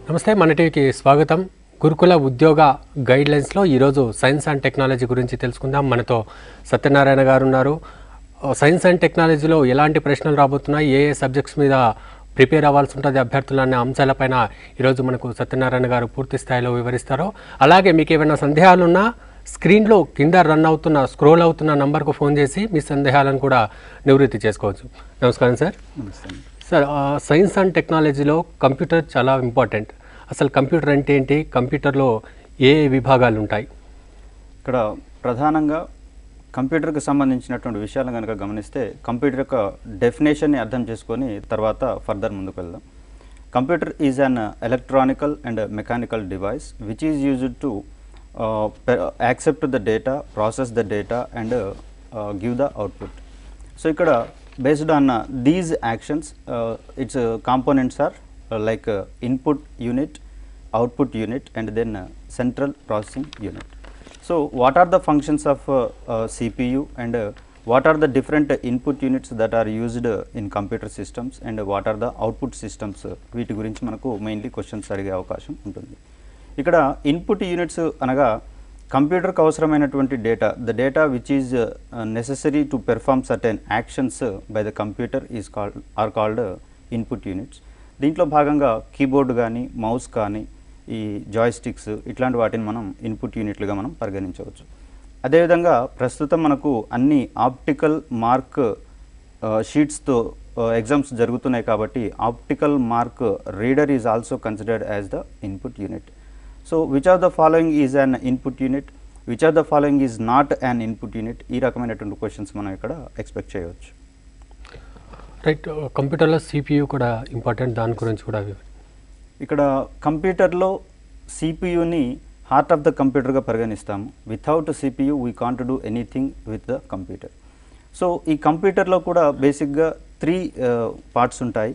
నమస్తే మన టీవీకి స్వాగతం. గురుకుల ఉద్యోగ గైడ్లైన్స్లో ఈరోజు సైన్స్ అండ్ టెక్నాలజీ గురించి తెలుసుకుందాం. మనతో సత్యనారాయణ గారు ఉన్నారు. సైన్స్ అండ్ టెక్నాలజీలో ఎలాంటి ప్రశ్నలు రాబోతున్నాయి, ఏ సబ్జెక్ట్స్ మీద ప్రిపేర్ అవ్వాల్సి ఉంటుంది అభ్యర్థులు అనే అంశాలపైన ఈరోజు మనకు సత్యనారాయణ గారు పూర్తి స్థాయిలో వివరిస్తారు. అలాగే మీకు ఏమైనా సందేహాలున్నా స్క్రీన్లో కింద స్క్రోల్ అవుతున్న నంబర్కు ఫోన్ చేసి మీ సందేహాలను కూడా నివృత్తి చేసుకోవచ్చు. నమస్కారం సార్. సార్, సైన్స్ అండ్ టెక్నాలజీలో కంప్యూటర్ చాలా ఇంపార్టెంట్. అసలు కంప్యూటర్ అంటే ఏంటి, కంప్యూటర్లో ఏ విభాగాలు ఉంటాయి? ఇక్కడ ప్రధానంగా కంప్యూటర్కి సంబంధించినటువంటి విషయాలను కనుక గమనిస్తే కంప్యూటర్ యొక్క డెఫినేషన్ని అర్థం చేసుకొని తర్వాత ఫర్దర్ ముందుకు వెళ్దాం. Computer is an electronical and mechanical device which is used to accept the data, process the data and give the output. So ఇక్కడ based on these actions, its components are like input unit, output unit and then central processing unit. So what are the functions of CPU and what are the different input units that are used in computer systems and what are the output systems? వీటి గురించి మనకు mainly questions అడిగే అవకాశం ఉంటుంది. ఇక్కడ input units అనగా కంప్యూటర్కి అవసరమైనటువంటి data, the data which is necessary to perform certain actions by the computer are called input units. దీంట్లో భాగంగా కీబోర్డ్ కానీ, మౌస్ కానీ, ఈ జాయ్స్టిక్స్ ఇట్లాంటి వాటిని మనం ఇన్పుట్ యూనిట్లుగా మనం పరిగణించవచ్చు. అదేవిధంగా ప్రస్తుతం మనకు అన్ని ఆప్టికల్ మార్క్ షీట్స్తో ఎగ్జామ్స్ జరుగుతున్నాయి కాబట్టి optical mark reader is also considered as the input unit. So which of the following is an input unit, which of the following is not an input unit, ఈ రకమైనటువంటి questions మనం ఇక్కడ expect చేయవచ్చు. Right. కంప్యూటర్లో CPU కూడా important, దాని గురించి కూడా ఇక్కడ కంప్యూటర్లో సిపియుని హార్ట్ ఆఫ్ ద కంప్యూటర్గా పరిగణిస్తాము. Without CPU we can't do anything with the computer. So ఈ కంప్యూటర్లో కూడా బేసిక్గా 3 పార్ట్స్ ఉంటాయి: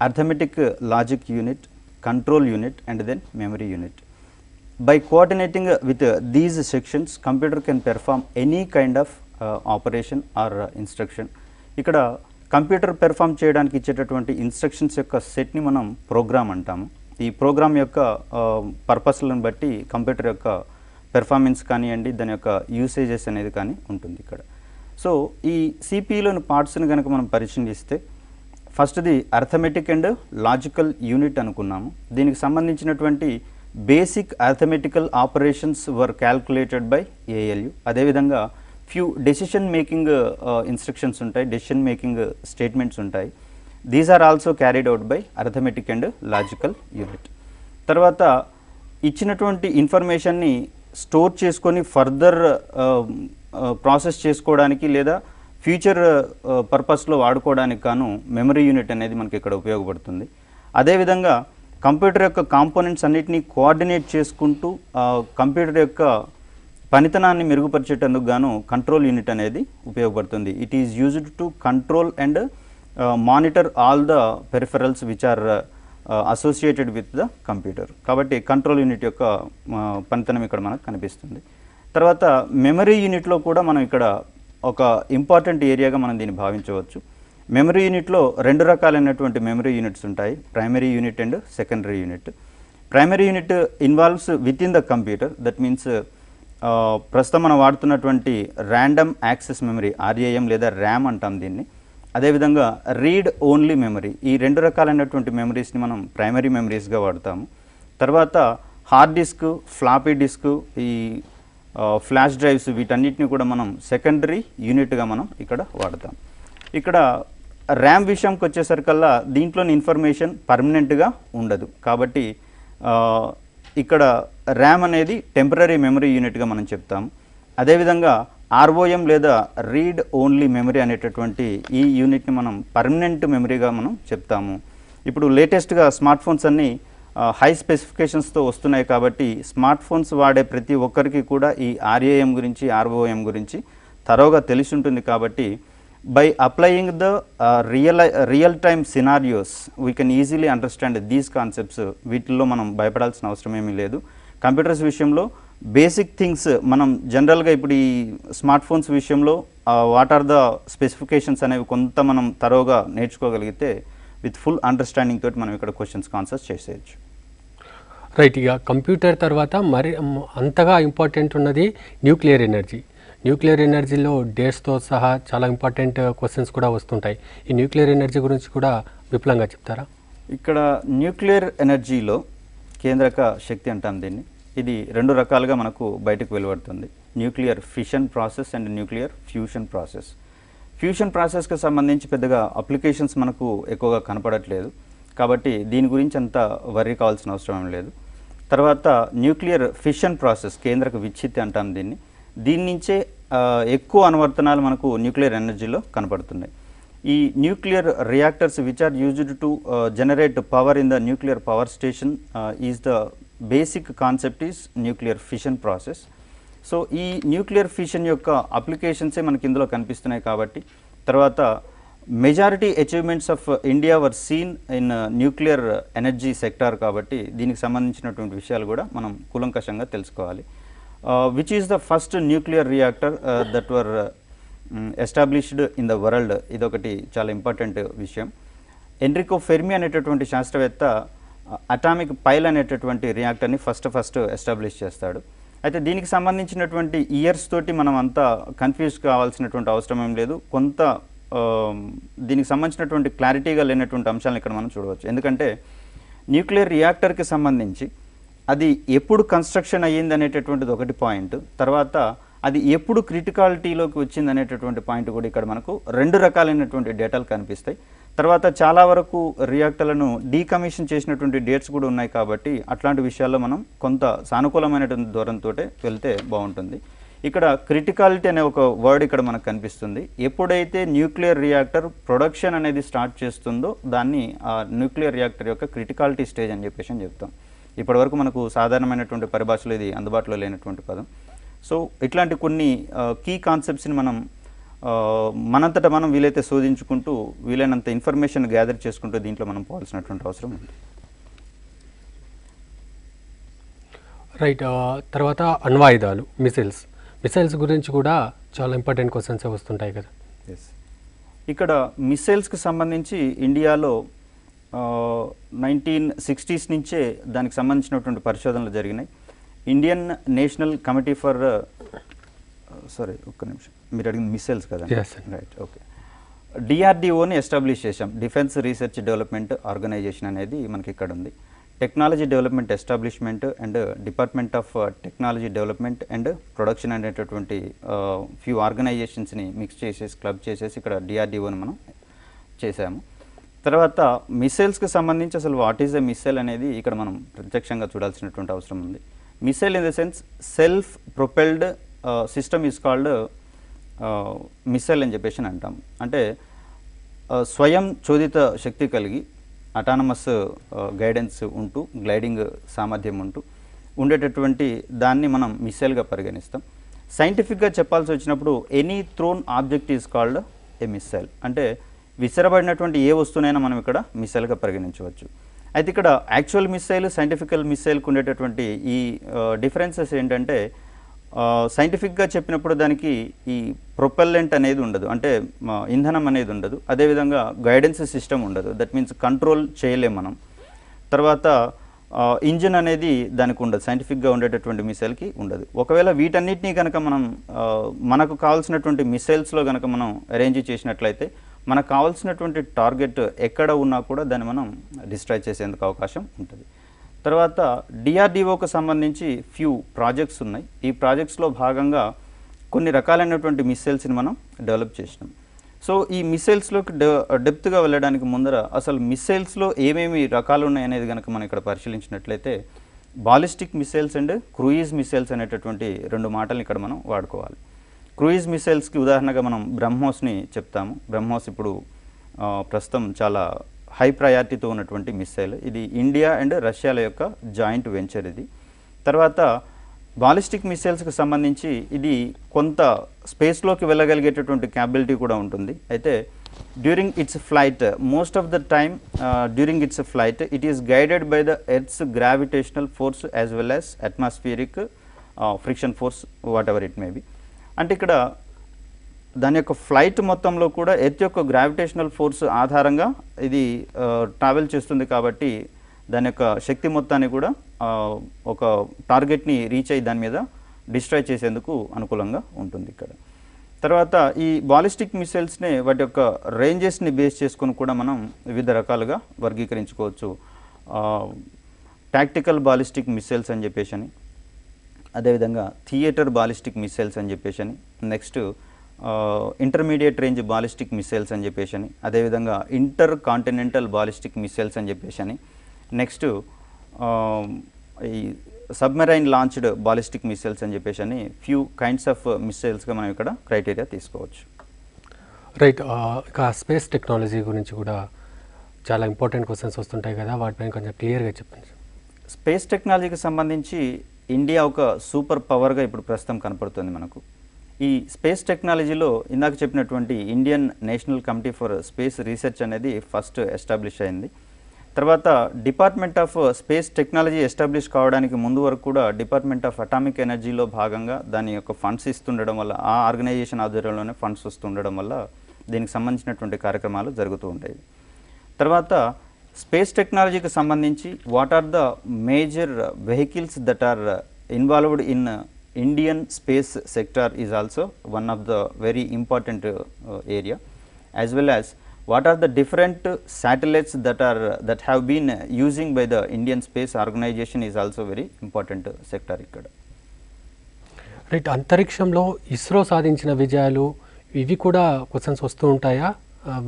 arithmetic logic unit, control unit and then memory unit. By coordinating with these sections, computer can perform any kind of operation or instruction. ఇక్కడ computer perform చేయడానికి ఇచ్చేటటువంటి instructions యొక్క సెట్ని మనం ప్రోగ్రామ్ అంటాము. ఈ ప్రోగ్రామ్ యొక్క పర్పస్లను బట్టి కంప్యూటర్ యొక్క పెర్ఫార్మెన్స్ కానివ్వండి, దాని యొక్క యూసేజెస్ అనేది కానీ ఉంటుంది ఇక్కడ. సో ఈ సిపియులోని పార్ట్స్ని కనుక మనం పరిశీలిస్తే ఫస్ట్ది అర్థమెటిక్ అండ్ లాజికల్ యూనిట్ అనుకున్నాము. దీనికి సంబంధించినటువంటి basic arithmetical operations were calculated by ALU. అదేవిధంగా ఫ్యూ డెసిషన్ మేకింగ్ ఇన్స్ట్రక్షన్స్ ఉంటాయి, డెసిషన్ మేకింగ్ స్టేట్మెంట్స్ ఉంటాయి. These are also carried out by arithmetic and logical unit. తర్వాత ఇచ్చినటువంటి ఇన్ఫర్మేషన్ని స్టోర్ చేసుకొని ఫర్దర్ ప్రాసెస్ చేసుకోవడానికి లేదా ఫ్యూచర్ పర్పస్లో వాడుకోవడానికి గాను మెమరీ యూనిట్ అనేది మనకి ఇక్కడ ఉపయోగపడుతుంది. అదేవిధంగా కంప్యూటర్ యొక్క కాంపోనెంట్స్ అన్నిటినీ కోఆర్డినేట్ చేసుకుంటూ కంప్యూటర్ యొక్క పనితనాన్ని మెరుగుపరిచేటందుకు గాను కంట్రోల్ యూనిట్ అనేది ఉపయోగపడుతుంది. It is used to control and monitor all the peripherals which are associated with the computer. కాబట్టి కంట్రోల్ యూనిట్ యొక్క పనితనం ఇక్కడ మనకు కనిపిస్తుంది. తర్వాత మెమరీ యూనిట్లో కూడా మనం ఇక్కడ ఒక ఇంపార్టెంట్ ఏరియాగా మనం దీన్ని భావించవచ్చు. మెమరీ యూనిట్లో 2 రకాలైనటువంటి మెమరీ యూనిట్స్ ఉంటాయి: primary unit and secondary unit. Primary unit involves with in the computer, that means ప్రస్తుతం మనం వాడుతున్నటువంటి ర్యాండమ్ యాక్సెస్ మెమరీ, ఆర్ఏఎం లేదా ర్యామ్ అంటాం దీన్ని. అదేవిధంగా రీడ్ ఓన్లీ మెమరీ, ఈ 2 రకాలైనటువంటి మెమరీస్ని మనం ప్రైమరీ మెమరీస్గా వాడతాము. తర్వాత హార్డ్ డిస్క్, ఫ్లాపీ డిస్క్, ఈ ఫ్లాష్ డ్రైవ్స్, వీటన్నిటిని కూడా మనం సెకండరీ యూనిట్గా మనం ఇక్కడ వాడతాం. ఇక్కడ ర్యామ్ విషయంకి వచ్చేసరికల్లా దీంట్లోని ఇన్ఫర్మేషన్ పర్మనెంట్గా ఉండదు కాబట్టి ఇక్కడ ర్యామ్ అనేది టెంపరీ మెమరీ యూనిట్గా మనం చెప్తాం. అదేవిధంగా ఆర్ఓఎం లేదా రీడ్ ఓన్లీ మెమరీ అనేటటువంటి ఈ యూనిట్ని మనం పర్మనెంట్ మెమరీగా మనం చెప్తాము. ఇప్పుడు లేటెస్ట్గా స్మార్ట్ ఫోన్స్ అన్నీ హై స్పెసిఫికేషన్స్తో వస్తున్నాయి కాబట్టి స్మార్ట్ ఫోన్స్ వాడే ప్రతి ఒక్కరికి కూడా ఈ ఆర్ఏఎం గురించి, ఆర్ఓఎం గురించి తరోగా తెలిసి ఉంటుంది. కాబట్టి by applying the real time scenarios we can easily understand these concepts. వీటిల్లో మనం భయపడాల్సిన అవసరం ఏమీ లేదు. కంప్యూటర్స్ విషయంలో బేసిక్ థింగ్స్ మనం జనరల్గా ఇప్పుడు ఈ స్మార్ట్ ఫోన్స్ విషయంలో వాట్ ఆర్ ద స్పెసిఫికేషన్స్ అనేవి కొంత మనం తరోగా నేర్చుకోగలిగితే విత్ ఫుల్ అండర్స్టాండింగ్ తోటి మనం ఇక్కడ క్వశ్చన్స్ ఆన్సర్స్ చేసేయచ్చు. రైట్. ఇక కంప్యూటర్ తర్వాత మరి అంతగా ఇంపార్టెంట్ ఉన్నది న్యూక్లియర్ ఎనర్జీ. న్యూక్లియర్ ఎనర్జీలో డేట్స్తో సహా చాలా ఇంపార్టెంట్ క్వశ్చన్స్ కూడా వస్తుంటాయి. ఈ న్యూక్లియర్ ఎనర్జీ గురించి కూడా విపులంగా చెప్తారా? ఇక్కడ న్యూక్లియర్ ఎనర్జీలో కేంద్రక శక్తి అంటాం దీన్ని. ఇది రెండు రకాలుగా మనకు బయటకు వెలువడుతుంది. Nuclear fission process and nuclear fusion process. Fusion ప్రాసెస్కి సంబంధించి పెద్దగా అప్లికేషన్స్ మనకు ఎక్కువగా కనపడట్లేదు, కాబట్టి దీని గురించి అంత వర్రీ కావాల్సిన అవసరం లేదు. తర్వాత న్యూక్లియర్ ఫిషన్ ప్రాసెస్, కేంద్రక విచ్ఛిత్తి అంటాం దీన్ని. దీని నుంచే ఎక్కువ అనువర్తనాలు మనకు న్యూక్లియర్ ఎనర్జీలో కనపడుతున్నాయి. ఈ nuclear reactors which are used to generate power in the nuclear power station is the basic concept is nuclear fission process. So ఈ న్యూక్లియర్ ఫిషన్ యొక్క అప్లికేషన్సే మనకి ఇందులో కనిపిస్తున్నాయి. కాబట్టి తర్వాత majority achievements of India were seen in nuclear energy sector, కాబట్టి దీనికి సంబంధించినటువంటి విషయాలు కూడా మనం కూలంకషంగా తెలుసుకోవాలి. Which is the first nuclear reactor that were established in the world, ఇదొకటి చాలా ఇంపార్టెంట్ విషయం. ఎన్రికో ఫెర్మి అనేటటువంటి శాస్త్రవేత్త అటామిక్ పైల్ అనేటటువంటి రియాక్టర్ని ఫస్ట్ ఎస్టాబ్లిష్ చేస్తాడు. అయితే దీనికి సంబంధించినటువంటి ఇయర్స్ తోటి మనం అంతా కన్ఫ్యూజ్ కావాల్సినటువంటి అవసరం ఏం లేదు. కొంత దీనికి సంబంధించినటువంటి క్లారిటీగా లేనటువంటి అంశాలను ఇక్కడ మనం చూడవచ్చు. ఎందుకంటే న్యూక్లియర్ రియాక్టర్కి సంబంధించి అది ఎప్పుడు కన్స్ట్రక్షన్ అయ్యింది అనేటటువంటిది ఒకటి పాయింట్, తర్వాత అది ఎప్పుడు క్రిటికాలిటీలోకి వచ్చింది అనేటటువంటి పాయింట్ కూడా ఇక్కడ మనకు రెండు రకాలైనటువంటి డేటాలు కనిపిస్తాయి. తర్వాత చాలా వరకు రియాక్టర్లను డీకమిషన్ చేసినటువంటి డేట్స్ కూడా ఉన్నాయి, కాబట్టి అట్లాంటి విషయాల్లో మనం కొంత సానుకూలమైనటువంటి దూరంతో వెళ్తే బాగుంటుంది. ఇక్కడ క్రిటికాలిటీ అనే ఒక వర్డ్ ఇక్కడ మనకు కనిపిస్తుంది. ఎప్పుడైతే న్యూక్లియర్ రియాక్టర్ ప్రొడక్షన్ అనేది స్టార్ట్ చేస్తుందో దాన్ని ఆ న్యూక్లియర్ రియాక్టర్ యొక్క క్రిటికాలిటీ స్టేజ్ అని చెప్పేసి చెప్తాం. ఇప్పటివరకు మనకు సాధారణమైనటువంటి పరిభాషలో ఇది అందుబాటులో లేనటువంటి పదం. సో ఇట్లాంటి కొన్ని కీ కాన్సెప్ట్స్ని మనం మనంతటా మనం వీలైతే శోధించుకుంటూ వీలైనంత ఇన్ఫర్మేషన్ గ్యాదర్ చేసుకుంటూ దీంట్లో మనం పోవాల్సినటువంటి అవసరం ఉంది. రైట్. తర్వాత అణ్వాయుధాలు, మిసైల్స్ గురించి కూడా చాలా ఇంపార్టెంట్ క్వశ్చన్స్ వస్తుంటాయి కదా. ఎస్, ఇక్కడ మిసైల్స్కి సంబంధించి ఇండియాలో 1960s నుంచే దానికి సంబంధించినటువంటి పరిశోధనలు జరిగినాయి. ఇండియన్ నేషనల్ కమిటీ ఫర్ ఒక్క నిమిషం, మీరు అడిగిన మిసైల్స్ కదా. Right, okay. డిఆర్డిఓని ఎస్టాబ్లిష్ చేశాం, డిఫెన్స్ రీసెర్చ్ డెవలప్మెంట్ ఆర్గనైజేషన్ అనేది మనకి ఇక్కడ ఉంది. Technology development establishment and department of technology development and production అనేటటువంటి ఫ్యూ ఆర్గనైజేషన్స్ని మిక్స్ చేసేసి క్లబ్ చేసేసి ఇక్కడ డిఆర్డిఓని మనం చేశాము. తర్వాత మిసైల్స్కి సంబంధించి అసలు వాట్ ఈజ్ ఎ మిసైల్ అనేది ఇక్కడ మనం ప్రత్యక్షంగా చూడాల్సినటువంటి అవసరం ఉంది. Missile in the sense self propelled system is called missile అని చెప్పేసి అంటాం. అంటే స్వయం చోదిత శక్తి కలిగి అటానమస్ గైడెన్స్ ఉంటూ గ్లైడింగ్ సామర్థ్యం ఉంటూ ఉండేటటువంటి దాన్ని మనం మిసైల్గా పరిగణిస్తాం. సైంటిఫిక్గా చెప్పాల్సి వచ్చినప్పుడు any thrown object is called a missile. అంటే విసరబడినటువంటి ఏ వస్తువునైనా మనం ఇక్కడ మిసైల్గా పరిగణించవచ్చు. అయితే ఇక్కడ యాక్చువల్ మిసైల్, సైంటిఫికల్ మిసైల్కి ఉండేటటువంటి ఈ డిఫరెన్సెస్ ఏంటంటే సైంటిఫిక్గా చెప్పినప్పుడు దానికి ఈ ప్రొపెల్లెంట్ అనేది ఉండదు, అంటే ఇంధనం అనేది ఉండదు. అదేవిధంగా గైడెన్స్ సిస్టమ్ ఉండదు, దట్ మీన్స్ కంట్రోల్ చేయలేం మనం. తర్వాత ఇంజిన్ అనేది దానికి ఉండదు, సైంటిఫిక్గా ఉండేటటువంటి మిసైల్కి ఉండదు. ఒకవేళ వీటన్నిటినీ కనుక మనం మనకు కావాల్సినటువంటి మిసైల్స్లో కనుక మనం అరేంజ్ చేసినట్లయితే మనకు కావాల్సినటువంటి టార్గెట్ ఎక్కడ ఉన్నా కూడా దాన్ని మనం డిస్ట్రాయ్ చేసేందుకు అవకాశం ఉంటుంది. తర్వాత డిఆర్డిఓకి సంబంధించి ఫ్యూ ప్రాజెక్ట్స్ ఉన్నాయి. ఈ ప్రాజెక్ట్స్లో భాగంగా కొన్ని రకాలైనటువంటి మిసైల్స్ని మనం డెవలప్ చేసినాం. సో ఈ మిసైల్స్లోకి డెప్త్గా వెళ్ళడానికి ముందర అసలు మిసైల్స్లో ఏమేమి రకాలు ఉన్నాయి అనేది కనుక మనం ఇక్కడ పరిశీలించినట్లయితే ballistic missiles and cruise missiles అనేటటువంటి రెండు మాటలు ఇక్కడ మనం వాడుకోవాలి. క్రూయిజ్ మిసైల్స్కి ఉదాహరణగా మనం బ్రహ్మోస్ని చెప్తాము. బ్రహ్మోస్ ఇప్పుడు ప్రస్తుతం చాలా హై ప్రయారిటీతో ఉన్నటువంటి మిసైల్. ఇది ఇండియా అండ్ రష్యాల యొక్క జాయింట్ వెంచర్ ఇది. తర్వాత బాలిస్టిక్ మిసైల్స్కి సంబంధించి ఇది కొంత స్పేస్లోకి వెళ్ళగలిగేటటువంటి క్యాపబిలిటీ కూడా ఉంటుంది. అయితే during its flight, most of the time during its flight it is guided by the earth's gravitational force as well as atmospheric friction force, whatever it may be. అంటే ఇక్కడ దాని యొక్క ఫ్లైట్ మొత్తంలో కూడా earth యొక్క gravitational force ఆధారంగా ఇది travel చేస్తుంది, కాబట్టి దాని యొక్క శక్తి మొత్తాన్ని కూడా ఒక టార్గెట్ని రీచ్ అయ్యి దాని మీద డిస్ట్రాయ్ చేసేందుకు అనుకూలంగా ఉంటుంది ఇక్కడ. తర్వాత ఈ బాలిస్టిక్ మిసైల్స్ని వాటి యొక్క రేంజెస్ని బేస్ చేసుకొని కూడా మనం వివిధ రకాలుగా వర్గీకరించుకోవచ్చు. టాక్టికల్ బాలిస్టిక్ మిసైల్స్ అని చెప్పేసి, అదేవిధంగా థియేటర్ బాలిస్టిక్ మిసైల్స్ అని చెప్పేసి, next intermediate range ballistic missiles అని చెప్పేసి, అదేవిధంగా ఇంటర్ కాంటినెంటల్ బాలిస్టిక్ మిసైల్స్ అని చెప్పేసి, నెక్స్ట్ ఈ సబ్మెరైన్ లాంచ్డ్ బాలిస్టిక్ మిసైల్స్ అని చెప్పేసి ఫ్యూ కైండ్స్ ఆఫ్ మిసైల్స్గా మనం ఇక్కడ క్రైటీరియా తీసుకోవచ్చు. రైట్. ఇక స్పేస్ టెక్నాలజీ గురించి కూడా చాలా ఇంపార్టెంట్ క్వశ్చన్స్ వస్తుంటాయి కదా, వాటిపైన కొంచెం క్లియర్గా చెప్పండి. స్పేస్ టెక్నాలజీకి సంబంధించి ఇండియా ఒక సూపర్ పవర్గా ఇప్పుడు ప్రస్తుతం కనపడుతుంది మనకు. ఈ స్పేస్ టెక్నాలజీలో ఇందాక చెప్పినటువంటి Indian national committee for space research అనేది ఫస్ట్ ఎస్టాబ్లిష్ అయింది. తర్వాత department of space technology establish కావడానికి ముందు వరకు కూడా డిపార్ట్మెంట్ ఆఫ్ అటామిక్ ఎనర్జీలో భాగంగా దాని యొక్క ఫండ్స్ ఇస్తుండడం వల్ల, ఆ ఆర్గనైజేషన్ ఆధ్వర్యంలోనే ఫండ్స్ వస్తుండడం వల్ల దీనికి సంబంధించినటువంటి కార్యక్రమాలు జరుగుతూ ఉంటాయి. తర్వాత స్పేస్ టెక్నాలజీకి సంబంధించి what are the major vehicles that are involved in Indian space sector is also one of the very important area, as well as what are the different satellites that have been using by the Indian Space Organization is also very important sector ఇక్కడ. Right. అంతరిక్షంలో ఇస్రో సాధించిన విజయాలు ఇవి కూడా questions వస్తూ ఉంటాయా?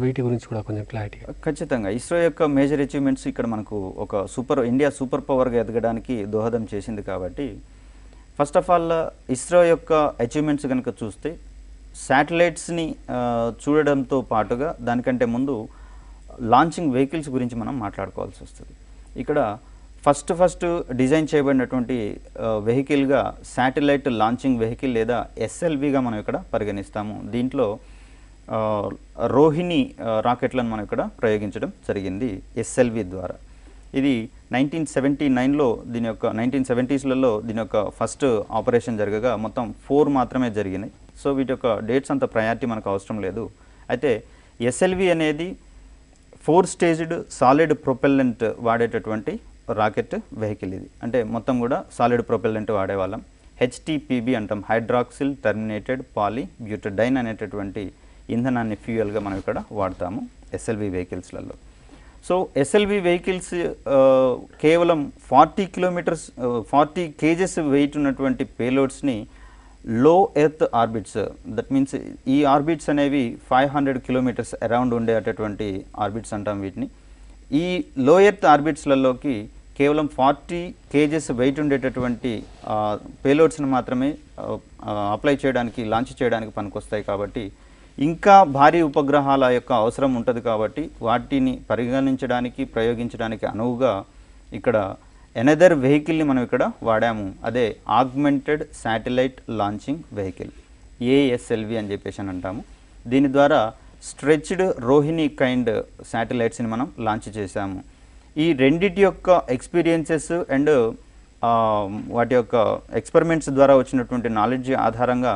వీటి గురించి కూడా కొంచెం క్లారిటీ. ఖచ్చితంగా ఇస్రో యొక్క మేజర్ అచీవ్మెంట్స్ ఇక్కడ మనకు ఒక ఇండియా సూపర్ పవర్గా ఎదగడానికి దోహదం చేసింది కాబట్టి, ఫస్ట్ ఆఫ్ ఆల్ ఇస్రో యొక్క అచీవ్మెంట్స్ కనుక చూస్తే శాటిలైట్స్ని చూడడంతో పాటుగా దానికంటే ముందు లాంచింగ్ వెహికల్స్ గురించి మనం మాట్లాడుకోవాల్సి వస్తుంది. ఇక్కడ ఫస్ట్ డిజైన్ చేయబడినటువంటి వెహికల్గా శాటిలైట్ లాంచింగ్ వెహికల్ లేదా ఎస్ఎల్విగా మనం ఇక్కడ పరిగణిస్తాము. దీంట్లో రోహిణి రాకెట్లను మనం ఇక్కడ ప్రయోగించడం జరిగింది ఎస్ఎల్వి ద్వారా. ఇది 1979లో దీని యొక్క 1970sలలో దీని యొక్క ఫస్ట్ ఆపరేషన్ జరగగా మొత్తం 4 మాత్రమే జరిగినాయి. సో వీటి యొక్క డేట్స్ అంత ప్రయారిటీ మనకు అవసరం లేదు. అయితే ఎస్ఎల్వి అనేది 4 స్టేజ్డ్ సాలిడ్ ప్రొపెల్లెంట్ వాడేటటువంటి రాకెట్ వెహికల్. ఇది అంటే మొత్తం కూడా సాలిడ్ ప్రొపెల్లెంట్ వాడేవాళ్ళం. హెచ్టిపిబి అంటాం, హైడ్రాక్సిల్ టర్మినేటెడ్ పాలీ బ్యూటడైన్ అనేటటువంటి ఇంధనాన్ని ఫ్యూయల్గా మనం ఇక్కడ వాడతాము ఎస్ఎల్వి వెహికల్స్లలో. సో ఎస్ఎల్వి వెహికల్స్ కేవలం 40 kgs వెయిట్ ఉన్నటువంటి పేలోడ్స్ని లో ఎర్త్ ఆర్బిట్స్, దట్ మీన్స్ ఈ ఆర్బిట్స్ అనేవి 500 kilometers అరౌండ్ ఉండేటటువంటి ఆర్బిట్స్ అంటాం వీటిని. ఈ లో ఎర్త్ ఆర్బిట్స్లలోకి కేవలం 40 kgs వెయిట్ ఉండేటటువంటి పేలోడ్స్ని మాత్రమే అప్లై చేయడానికి, లాంచ్ చేయడానికి పనికొస్తాయి. కాబట్టి ఇంకా భారీ ఉపగ్రహాల యొక్క అవసరం ఉంటుంది కాబట్టి వాటిని పరిగణించడానికి, ప్రయోగించడానికి అనువుగా ఇక్కడ ఎనదర్ వెహికల్ని మనం ఇక్కడ వాడాము. అదే augmented satellite launching vehicle, ASLV అని చెప్పేసి అని అంటాము. దీని ద్వారా స్ట్రెచ్డ్ రోహిణి కైండ్ శాటిలైట్స్ని మనం లాంచ్ చేశాము. ఈ రెండిటి యొక్క ఎక్స్పీరియన్సెస్ అండ్ వాటి యొక్క ఎక్స్పెరిమెంట్స్ ద్వారా వచ్చినటువంటి నాలెడ్జ్ ఆధారంగా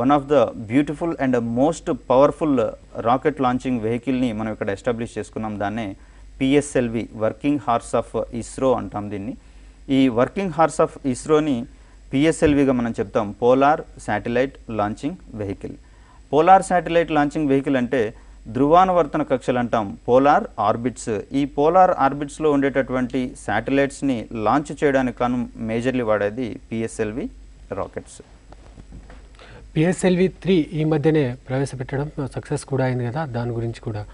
one of the beautiful and most powerful rocket launching వెహికల్ని మనం ఇక్కడ ఎస్టాబ్లిష్ చేసుకున్నాం. దాన్నే PSLV, working horse of ISRO అంటాం దీన్ని. ఈ వర్కింగ్ హార్స్ ఆఫ్ ఇస్రోని పిఎస్ఎల్విగా మనం చెప్తాం, polar satellite launching vehicle. Polar satellite launching vehicle అంటే ధృవానువర్తన కక్షలు అంటాం, పోలార్ ఆర్బిట్స్. ఈ పోలార్ ఆర్బిట్స్లో ఉండేటటువంటి శాటిలైట్స్ని లాంచ్ చేయడానికి కాను మేజర్లీ వాడేది పిఎస్ఎల్వి రాకెట్స్. పిఎస్ఎల్వి 3 ఈ మధ్యనే ప్రవేశపెట్టడం సక్సెస్ కూడా అయింది కదా, దాని గురించి కూడా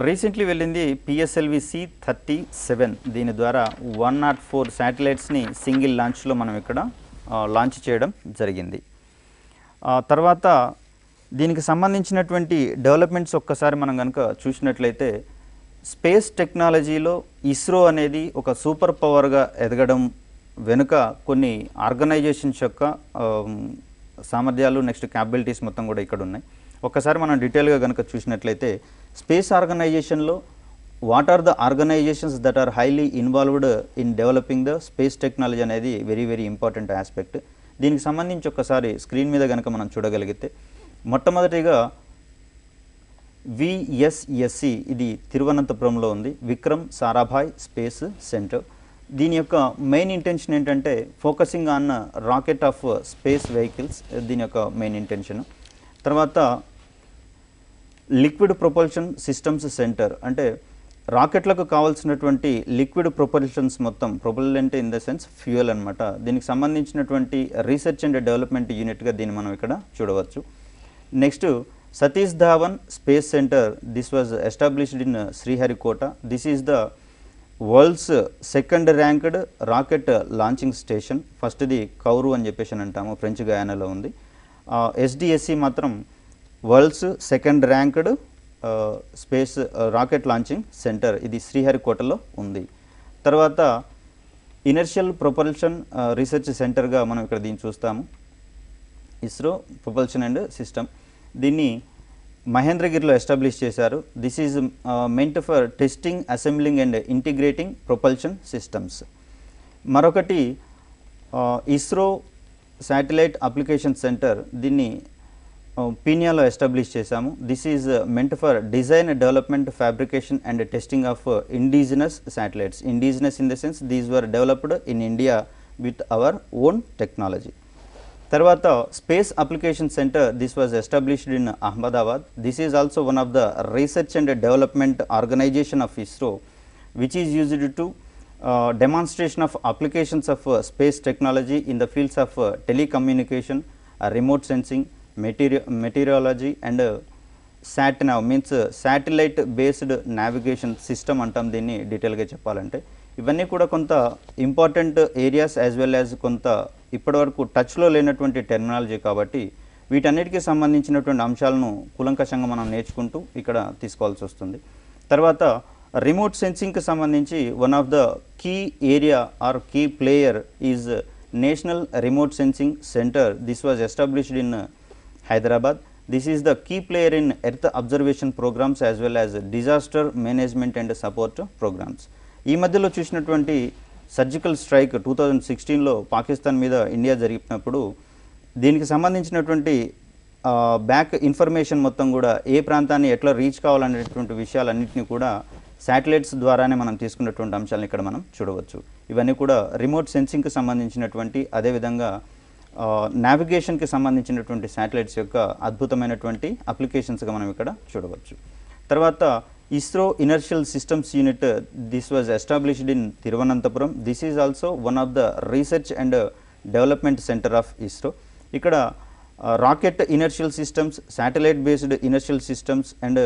రీసెంట్లీ వెళ్ళింది పిఎస్ఎల్వి C-37. దీని ద్వారా 104 శాటిలైట్స్ని సింగిల్ లాంచ్లో మనం ఇక్కడ లాంచ్ చేయడం జరిగింది. తర్వాత దీనికి సంబంధించినటువంటి డెవలప్మెంట్స్ ఒక్కసారి మనం కనుక చూసినట్లయితే, స్పేస్ టెక్నాలజీలో ఇస్రో అనేది ఒక సూపర్ పవర్గా ఎదగడం వెనుక కొన్ని ఆర్గనైజేషన్స్ యొక్క సామర్థ్యాలు, నెక్స్ట్ క్యాపబిలిటీస్ మొత్తం కూడా ఇక్కడ ఉన్నాయి. ఒక్కసారి మనం డీటెయిల్గా కనుక చూసినట్లయితే, స్పేస్ ఆర్గనైజేషన్లో what are the organisations that are highly involved in developing the space technology అనేది వెరీ వెరీ ఇంపార్టెంట్ ఆస్పెక్ట్. దీనికి సంబంధించి ఒక్కసారి స్క్రీన్ మీద కనుక మనం చూడగలిగితే, మొట్టమొదటిగా విఎస్ఎస్సి, ఇది తిరువనంతపురంలో ఉంది, విక్రమ్ సారాభాయ్ స్పేస్ సెంటర్. దీని యొక్క మెయిన్ ఇంటెన్షన్ ఏంటంటే focusing on rocket of space vehicles, దీని యొక్క మెయిన్ ఇంటెన్షన్. తర్వాత లిక్విడ్ ప్రొపల్షన్ సిస్టమ్స్ సెంటర్, అంటే రాకెట్లకు కావాల్సినటువంటి లిక్విడ్ ప్రొపల్షన్స్ మొత్తం, ప్రొపల్లెంట్ ఇన్ ద సెన్స్ ఫ్యూయల్ అనమాట, దీనికి సంబంధించినటువంటి రీసెర్చ్ అండ్ డెవలప్మెంట్ యూనిట్గా దీన్ని మనం ఇక్కడ చూడవచ్చు. Next Satish Dhawan space centre, this was established in Sriharikota. This is the world's second ranked rocket launching station. ఫస్ట్ది కౌరు అని చెప్పేసి అని అంటాము, ఫ్రెంచ్ గయానాలో ఉంది. ఎస్డిఎస్సి మాత్రం world's second ranked space rocket launching centre, ఇది శ్రీహరికోటలో ఉంది. తర్వాత ఇనర్షియల్ ప్రొపల్షన్ రీసెర్చ్ సెంటర్గా మనం ఇక్కడ దీన్ని చూస్తాము, ఇస్రో ప్రొపల్షన్ అండ్ సిస్టమ్. దీన్ని మహేంద్రగిరిలో ఎస్టాబ్లిష్ చేశారు. This is meant for testing, assembling and integrating propulsion systems. మరొకటి ఇస్రో శాటిలైట్ అప్లికేషన్ సెంటర్, దీన్ని పీనియాలో ఎస్టాబ్లిష్ చేశాము. This is meant for design, development, fabrication and testing of indigenous satellites. Indigenous in the sense these were developed in India with our own technology. తర్వాత space application centre, this was established in Ahmedabad. This is also one of the research and development organisation of ISRO, which is used to demonstration of applications of space technology in the fields of telecommunication, remote sensing, meteorology and SatNav means satellite based navigation system అంటాం దీన్ని డీటెయిల్గా చెప్పాలంటే. ఇవన్నీ కూడా కొంత important areas as well as కొంత ఇప్పటివరకు టచ్లో లేనటువంటి టెర్మినాలజీ కాబట్టి వీటన్నిటికీ సంబంధించినటువంటి అంశాలను కూలంకషంగా మనం నేర్చుకుంటూ ఇక్కడ తీసుకోవాల్సి వస్తుంది. తర్వాత రిమోట్ సెన్సింగ్కి సంబంధించి one of the key area or key player is national remote sensing centre. This was established in Hyderabad. This is the key player in earth observation programmes as well as disaster management and support programmes. ఈ మధ్యలో చూసినటువంటి surgical strike 2016లో Pakistan మీద India జరిగినప్పుడు దీనికి సంబంధించినటువంటి back information మొత్తం కూడా ఏ ప్రాంతాన్ని ఎట్లా రీచ్ కావాలనేటువంటి విషయాలన్నింటినీ కూడా శాటిలైట్స్ ద్వారానే మనం తీసుకున్నటువంటి అంశాలను ఇక్కడ మనం చూడవచ్చు. ఇవన్నీ కూడా రిమోట్ సెన్సింగ్కి సంబంధించినటువంటి, అదేవిధంగా నావిగేషన్కి సంబంధించినటువంటి శాటిలైట్స్ యొక్క అద్భుతమైనటువంటి అప్లికేషన్స్గా మనం ఇక్కడ చూడవచ్చు. తర్వాత ISRO inertial systems unit, this was established in Thiruvananthapuram. This is also one of the research and development centre of ISRO. ఇక్కడ rocket inertial systems, satellite based inertial systems and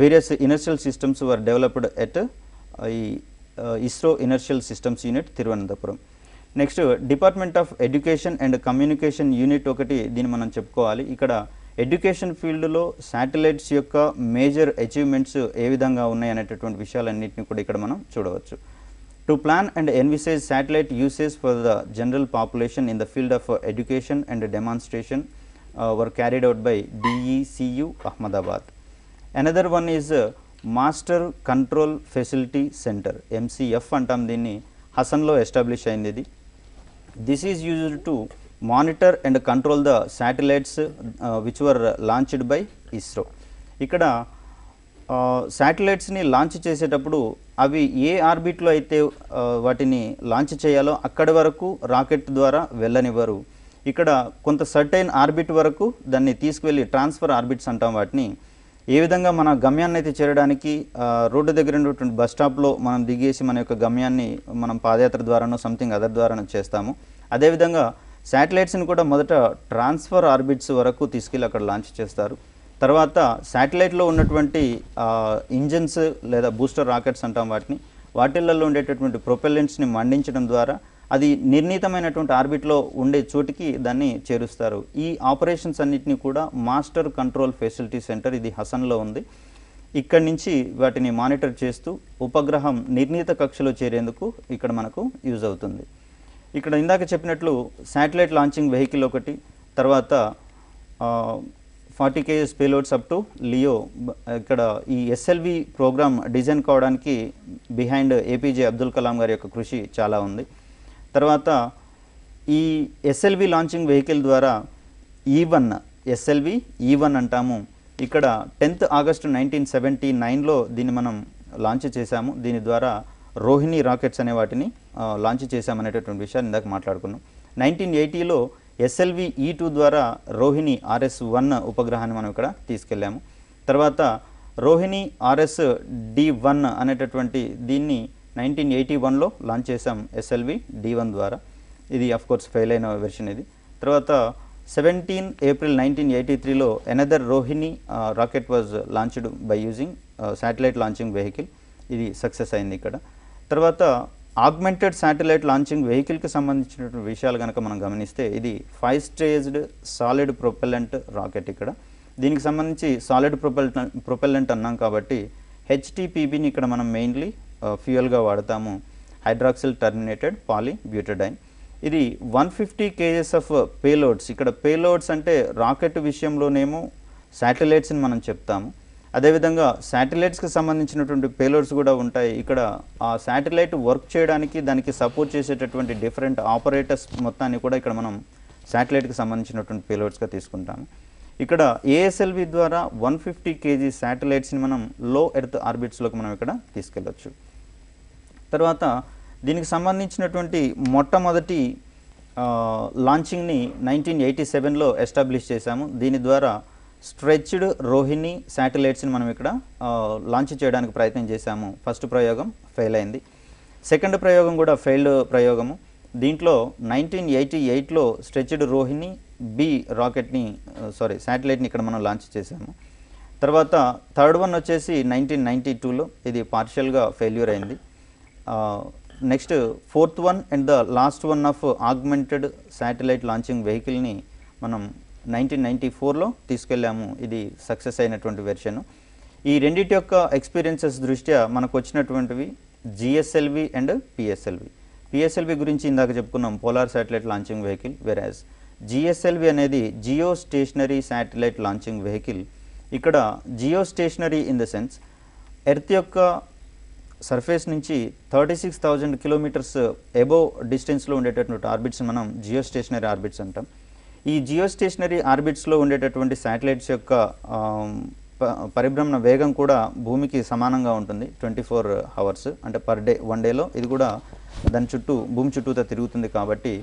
various inertial systems were developed at ISRO Inertial Systems Unit, Thiruvananthapuram. Next department of education and communication unit ఒకటి దీన్ని మనం చెప్పుకోవాలి. ఇక్కడ education ఫీల్డ్లో satellites యొక్క major achievements ఏ విధంగా ఉన్నాయి అనేటటువంటి విషయాలన్నింటినీ కూడా ఇక్కడ మనం చూడవచ్చు. To plan and envisage satellite usage for the general population in the field of education and demonstration were carried out by DECU Ahmedabad. Another one is master control facility centre, MCF అంటాం దీన్ని, హసన్లో establish అయింది ఇది. This is used to monitor and control the satellites which were launched by ISRO. ఇక్కడ శాటిలైట్స్ని launch చేసేటప్పుడు అవి ఏ ఆర్బిట్లో అయితే వాటిని launch చేయాలో అక్కడి వరకు రాకెట్ ద్వారా వెళ్ళనివ్వరు. ఇక్కడ కొంత సర్టైన్ ఆర్బిట్ వరకు దాన్ని తీసుకువెళ్ళి ట్రాన్స్ఫర్ ఆర్బిట్స్ అంటాం వాటిని. ఏ విధంగా మన గమ్యాన్ని అయితే చేరడానికి రోడ్డు దగ్గర ఉన్నటువంటి బస్ స్టాప్లో మనం దిగేసి మన యొక్క గమ్యాన్ని మనం పాదయాత్ర ద్వారానో సంథింగ్ అదర్ ద్వారానో చేస్తాము. అదేవిధంగా శాటిలైట్స్ని కూడా మొదట ట్రాన్స్ఫర్ ఆర్బిట్స్ వరకు తీసుకెళ్ళి అక్కడ లాంచ్ చేస్తారు. తర్వాత శాటిలైట్లో ఉన్నటువంటి ఇంజన్స్ లేదా బూస్టర్ రాకెట్స్ అంటాం వాటిని, వాటిల్లో ఉండేటటువంటి ప్రొపెల్లెంట్స్ని మండించడం ద్వారా అది నిర్ణీతమైనటువంటి ఆర్బిట్లో ఉండే చోటికి దాన్ని చేరుస్తారు. ఈ ఆపరేషన్స్ అన్నిటినీ కూడా మాస్టర్ కంట్రోల్ ఫెసిలిటీ సెంటర్, ఇది హసన్లో ఉంది. ఇక్కడి నుంచి వాటిని మానిటర్ చేస్తూ ఉపగ్రహం నిర్ణీత కక్షలో చేరేందుకు ఇక్కడ మనకు యూజ్ అవుతుంది. ఇక్కడ ఇందాక చెప్పినట్లు శాటిలైట్ లాంచింగ్ వెహికల్ ఒకటి, తర్వాత 40 kg payloads up to Leo. ఇక్కడ ఈ SLV ప్రోగ్రామ్ డిజైన్ కావడానికి బిహైండ్ APJ అబ్దుల్ కలాం గారి యొక్క కృషి చాలా ఉంది. తర్వాత ఈ SLV లాంచింగ్ వెహికల్ ద్వారా SLV E1 అంటాము. ఇక్కడ 10th ఆగస్టు 1979లో దీన్ని మనం లాంచ్ చేశాము. దీని ద్వారా రోహిణి రాకెట్స్ అనే వాటిని లాంచ్ చేశామనేటటువంటి విషయాన్ని ఇందాక మాట్లాడుకున్నాం. 1980లో SLV-E2 ద్వారా రోహిణి RS-1 ఉపగ్రహాన్ని మనం ఇక్కడ తీసుకెళ్ళాము. తర్వాత రోహిణి RS-D1 అనేటటువంటి దీన్ని 1981లో లాంచ్ చేసాం SLV-D1 ద్వారా. ఇది అఫ్కోర్స్ ఫెయిల్ అయిన వెర్షన్ ఇది. తర్వాత 17 ఏప్రిల్ 1983లో another Rohini rocket was launched by using satellite launching vehicle. ఇది సక్సెస్ అయింది ఇక్కడ. తర్వాత ఆగ్మెంటెడ్ శాటిలైట్ లాంచింగ్ వెహికల్కి సంబంధించినటువంటి విషయాలు కనుక మనం గమనిస్తే ఇది 5 స్టేజ్డ్ సాలిడ్ ప్రొపెల్లెంట్ రాకెట్. ఇక్కడ దీనికి సంబంధించి సాలిడ్ ప్రొపెల్లెంట్ అన్నాం కాబట్టి HTPBని ఇక్కడ మనం మెయిన్లీ ఫ్యూయల్గా వాడతాము, హైడ్రాక్సిల్ టర్మినేటెడ్ పాలీబ్యూటడైన్. ఇది 150 kgs ఆఫ్ పేలోడ్స్. ఇక్కడ పేలోడ్స్ అంటే రాకెట్ విషయంలోనేమో శాటిలైట్స్ని మనం చెప్తాము, అదేవిధంగా శాటిలైట్స్కి సంబంధించినటువంటి పేలోడ్స్ కూడా ఉంటాయి. ఇక్కడ ఆ శాటిలైట్ వర్క్ చేయడానికి దానికి సపోర్ట్ చేసేటటువంటి డిఫరెంట్ ఆపరేటర్స్ మొత్తాన్ని కూడా ఇక్కడ మనం శాటిలైట్కి సంబంధించినటువంటి పేలోడ్స్గా తీసుకుంటాము. ఇక్కడ ASLV ద్వారా 150 kg శాటిలైట్స్ని మనం లో ఎర్త్ ఆర్బిట్స్లోకి మనం ఇక్కడ తీసుకెళ్ళచ్చు. తర్వాత దీనికి సంబంధించినటువంటి మొట్టమొదటి లాంచింగ్ని 1987లో ఎస్టాబ్లిష్ చేశాము. దీని ద్వారా స్ట్రెచ్డ్ రోహిణి శాటిలైట్స్ని మనం ఇక్కడ లాంచ్ చేయడానికి ప్రయత్నం చేశాము. ఫస్ట్ ప్రయోగం ఫెయిల్ అయింది, సెకండ్ ప్రయోగం కూడా ఫెయిల్డ్ ప్రయోగము. దీంట్లో 1988లో స్ట్రెచ్డ్ రోహిణి B రాకెట్ని శాటిలైట్ని ఇక్కడ మనం లాంచ్ చేశాము. తర్వాత థర్డ్ వన్ వచ్చేసి 1992లో ఇది పార్షియల్గా ఫెయిల్యూర్ అయింది. Next fourth one and the last one of augmented satellite launching వెహికల్ని మనం 1994లో తీసుకెళ్ళాము. ఇది సక్సెస్ అయినటువంటి వెర్షన్. ఈ రెండింటి యొక్క ఎక్స్పీరియన్సెస్ దృష్ట్యా మనకు వచ్చినటువంటివి GSLV అండ్ PSLV. PSLV గురించి ఇందాక చెప్పుకున్నాం, polar satellite launching vehicle. Whereas GSLV అనేది geostationary satellite launching vehicle. ఇక్కడ geostationary in the sense earth యొక్క సర్ఫేస్ నుంచి 36,000 కిలోమీటర్స్ అబోవ్ డిస్టెన్స్లో ఉండేటటువంటి ఆర్బిట్స్ మనం జియో స్టేషనరీ ఆర్బిట్స్ అంటాం. ఈ జియో స్టేషనరీ ఆర్బిట్స్లో ఉండేటటువంటి శాటిలైట్స్ యొక్క పరిభ్రమణ వేగం కూడా భూమికి సమానంగా ఉంటుంది, 24 అవర్స్ అంటే పర్ డే, వన్ డేలో ఇది కూడా దాని చుట్టూ భూమి చుట్టూతో తిరుగుతుంది. కాబట్టి